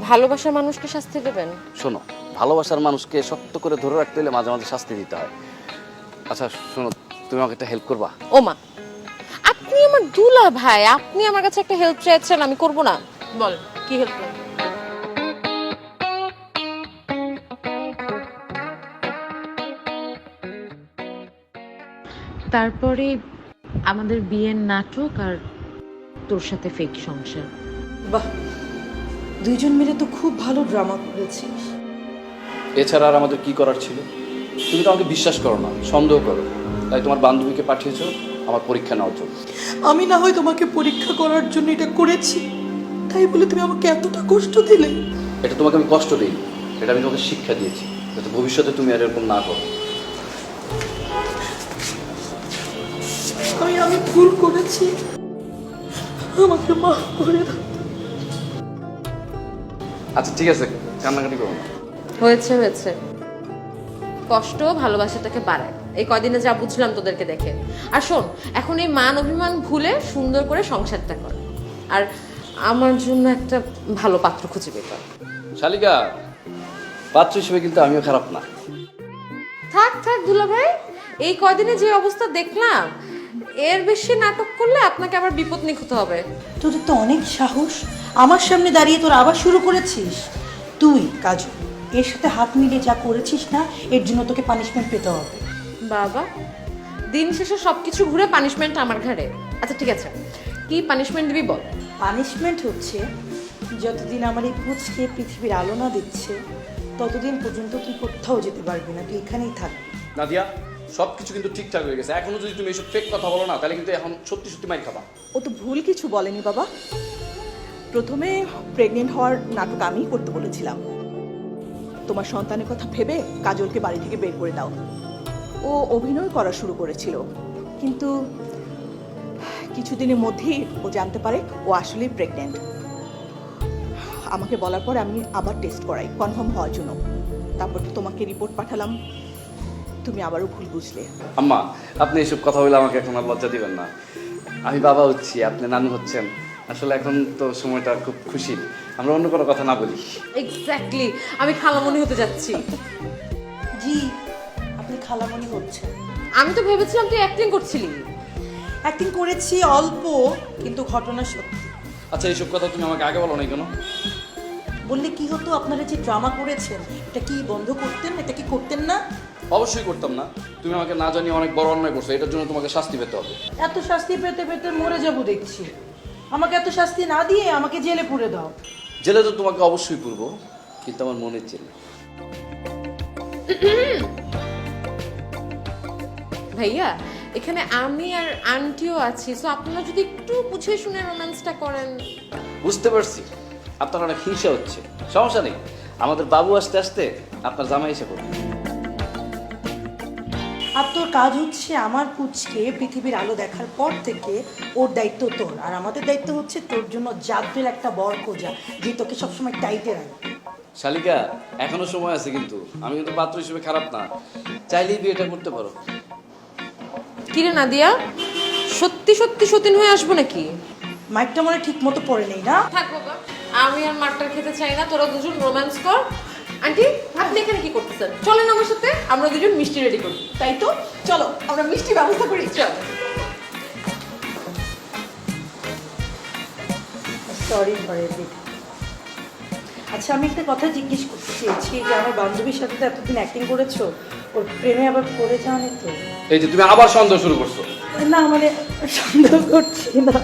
S1: ভালোবাসার মানুষকে শাস্তি দেবেন?
S3: শোনো, ভালোবাসার মানুষকে শক্ত করে ধরে রাখতে হলে মাঝে মাঝে শাস্তি দিতে হয়। আচ্ছা শোনো, তুমি আমাকে একটা হেল্প করবা?
S1: ও মা, আপনি আমার দুলা ভাই, আপনি আমার কাছে একটা হেল্প চাইছেন, আমি করব না? বল, কি হেল্প? তারপরে আমাদের বিয়ের নাটক আর তোর সাথে ফেক সংসার।
S4: বাহ, দুইজন মিলে তো খুব ভালো ড্রামা করেছিস।
S3: এছাড়া আর আমাদের কি করার ছিল? তুমি তো আমাকে বিশ্বাস করো না, সন্দেহ করো, তাই তোমার বান্ধবীকে পাঠিয়েছো আমার পরীক্ষা নেওয়ার জন্য।
S2: আমি না হয় তোমাকে পরীক্ষা করার জন্য এটা করেছি, তাই বলে তুমি আমাকে এতটা কষ্ট দিলে?
S3: এটা তোমাকে আমি কষ্ট দিই, এটা আমি তোমাকে শিক্ষা দিয়েছি যাতে ভবিষ্যতে তুমি আর এরকম না করো।
S2: আমি ভুল করেছি, আমাকে মাফ করে দাও।
S3: আচ্ছা ঠিক আছে, কান্নাকাটি করো না।
S1: হয়েছে হয়েছে, কষ্ট ভালোবাসাটাকে বাড়ায়, এই কয়দিনে যা বুঝলাম তোদেরকে দেখে। আর শোন, এখন এই মান অভিমান ভুলে সুন্দর করে সংসারটা কর, আর আমার জন্য একটা ভালো পাত্র খুঁজে বের কর।
S3: শালিকা, পাত্র হিসেবে কিন্তু আমিও খারাপ না।
S1: থাক থাক দুলা ভাই, এই কয়দিনে যে অবস্থা দেখলাম, এর বেশি নাটক করলে আপনাকে আবার বিপদ নিখুঁত হবে।
S4: তোদের তো অনেক সাহস, আমার সামনে দাঁড়িয়ে তোরা আবার শুরু করেছিস। তুই কাজু, এর সাথে হাত মিলিয়ে যা করেছিস না, এর জন্য তোকে পানিশমেন্ট পেতে হবে।
S1: বাবা, দিন শেষে সবকিছু ঘুরে পানিশমেন্ট আমার ঘাড়ে। আচ্ছা ঠিক আছে, কি পানিশমেন্ট দিবি বল।
S4: পানিশমেন্ট হচ্ছে, যতদিন আমার এই পুচকে পৃথিবীর আলো না দিচ্ছে ততদিন পর্যন্ত তুই কোথাও যেতে পারবি না, তুই এখানেই থাকবি।
S3: নাদিয়া, সবকিছু কিন্তু ঠিকঠাক হয়ে গেছে, এখনো যদি তুমি এইসব ফেক কথা বলো না তাহলে কিন্তু এখন সত্যি সত্যি মাইর খাবা।
S2: ও তো ভুল কিছু বলেনি বাবা, প্রথমে প্রেগনেন্ট হওয়ার নাটক আমিই করতে বলেছিলাম। তোমার সন্তানের কথা ভেবে কাজলকে বাড়ি থেকে বের করে দাও। ও অভিনয় করা শুরু করেছিল, কিন্তু কিছুদিনের মধ্যেই ও জানতে পারে ও আসলেই প্রেগনেন্ট। আমাকে বলার পর আমি আবার টেস্ট করাই কনফার্ম হওয়ার জন্য। তারপর তো তোমাকে রিপোর্ট পাঠালাম, তুমি আবারও ভুল বুঝলে।
S3: আম্মা, আপনি এসব কথা বলে আমাকে এখন আর লজ্জা দিবেন না। আমি বাবা হচ্ছি, আপনি নানু হচ্ছেন। আসলে এখন তো সময়টা খুব খুশির, আমরা অন্য কোনো কথা না বলি।
S1: এক্স্যাক্টলি, আমি খালামণি হতে যাচ্ছি।
S4: জি, আপনি খালামণি হচ্ছেন।
S1: আমি তো ভেবেছিলাম তুই অ্যাক্টিং করছিলি।
S4: অ্যাক্টিং করেছি অল্প, কিন্তু ঘটনা সত্যি।
S3: আচ্ছা, এইসব কথা তুমি আমাকে আগে বলো নাই কেন?
S4: বললে কি হতো, আপনারা যে ড্রামা করেছেন এটা কি বন্ধ করতেন? এটা কি করতেন না?
S3: অবশ্যই করতাম না। তুমি আমাকে না জানিয়ে অনেক বড় অন্যায় করছো, এটার জন্য তোমাকে শাস্তি পেতে হবে।
S4: এত শাস্তি পেতে পেতে মরে যাবো দেখছি। আমাকে এত শাস্তি না দিয়ে আমাকে জেলে পুরে দাও।
S3: জেলে তো তোমাকে অবশ্যই পুরবো, কিন্তু আমার মনের জেলে।
S1: ভাইয়া, এখানে আমি আর আন্টিও আছি, সো আপনারা যদি একটু বুঝে শুনে রোম্যান্সটা করেন।
S3: বুঝতে পারছি আপনার অনেক হিংসা হচ্ছে, সমস্যা নেই। আমাদের বাবু আসতে আসতে আপনার জামাই এসে পড়বে।
S4: আর তোর কাজ হচ্ছে আমার পুচকে পৃথিবীর আলো দেখার পর থেকে ওর দায়িত্ব তোর, আর আমাদের দায়িত্ব হচ্ছে তোর জন্য জাতের একটা বর খোঁজা, যে তোকে সবসময় টাইটে রাখবে।
S3: শালিকা, এখনো সময় আছে, কিন্তু আমি কিন্তু পাত্র হিসেবে খারাপ না, চাইলেই বিয়েটা করতে পারো।
S1: কিরে নাদিয়া, সত্যি সত্যি সতীন হয়ে আসবো নাকি?
S4: মাইকটা মনে ঠিক মতো পড়ে নেই না?
S1: থাক বাবা, আমি আর মাট্টার খেতে চাই না, তোরা দুজন রোম্যান্স কর। আন্টি, আপনি এখানে কি করতেছেন? চলেন আমার সাথে, আমরা দুজন মিষ্টি রেডি করি।
S2: তাই তো, চলো আমরা মিষ্টি ব্যবস্থা করি।
S1: চল।
S4: সরি ঘরের দিকে। আচ্ছা, আমি একটা কথা জিজ্ঞেস করতে চেয়েছি, যে আমার বান্ধবীর সাথে তো এতদিন অ্যাক্টিং করেছো, ওর প্রেমে আবার পড়ে যাওনি তো?
S3: এই যে তুমি আবার সন্দেহ শুরু করছো।
S4: না মানে সন্দেহ করছি না।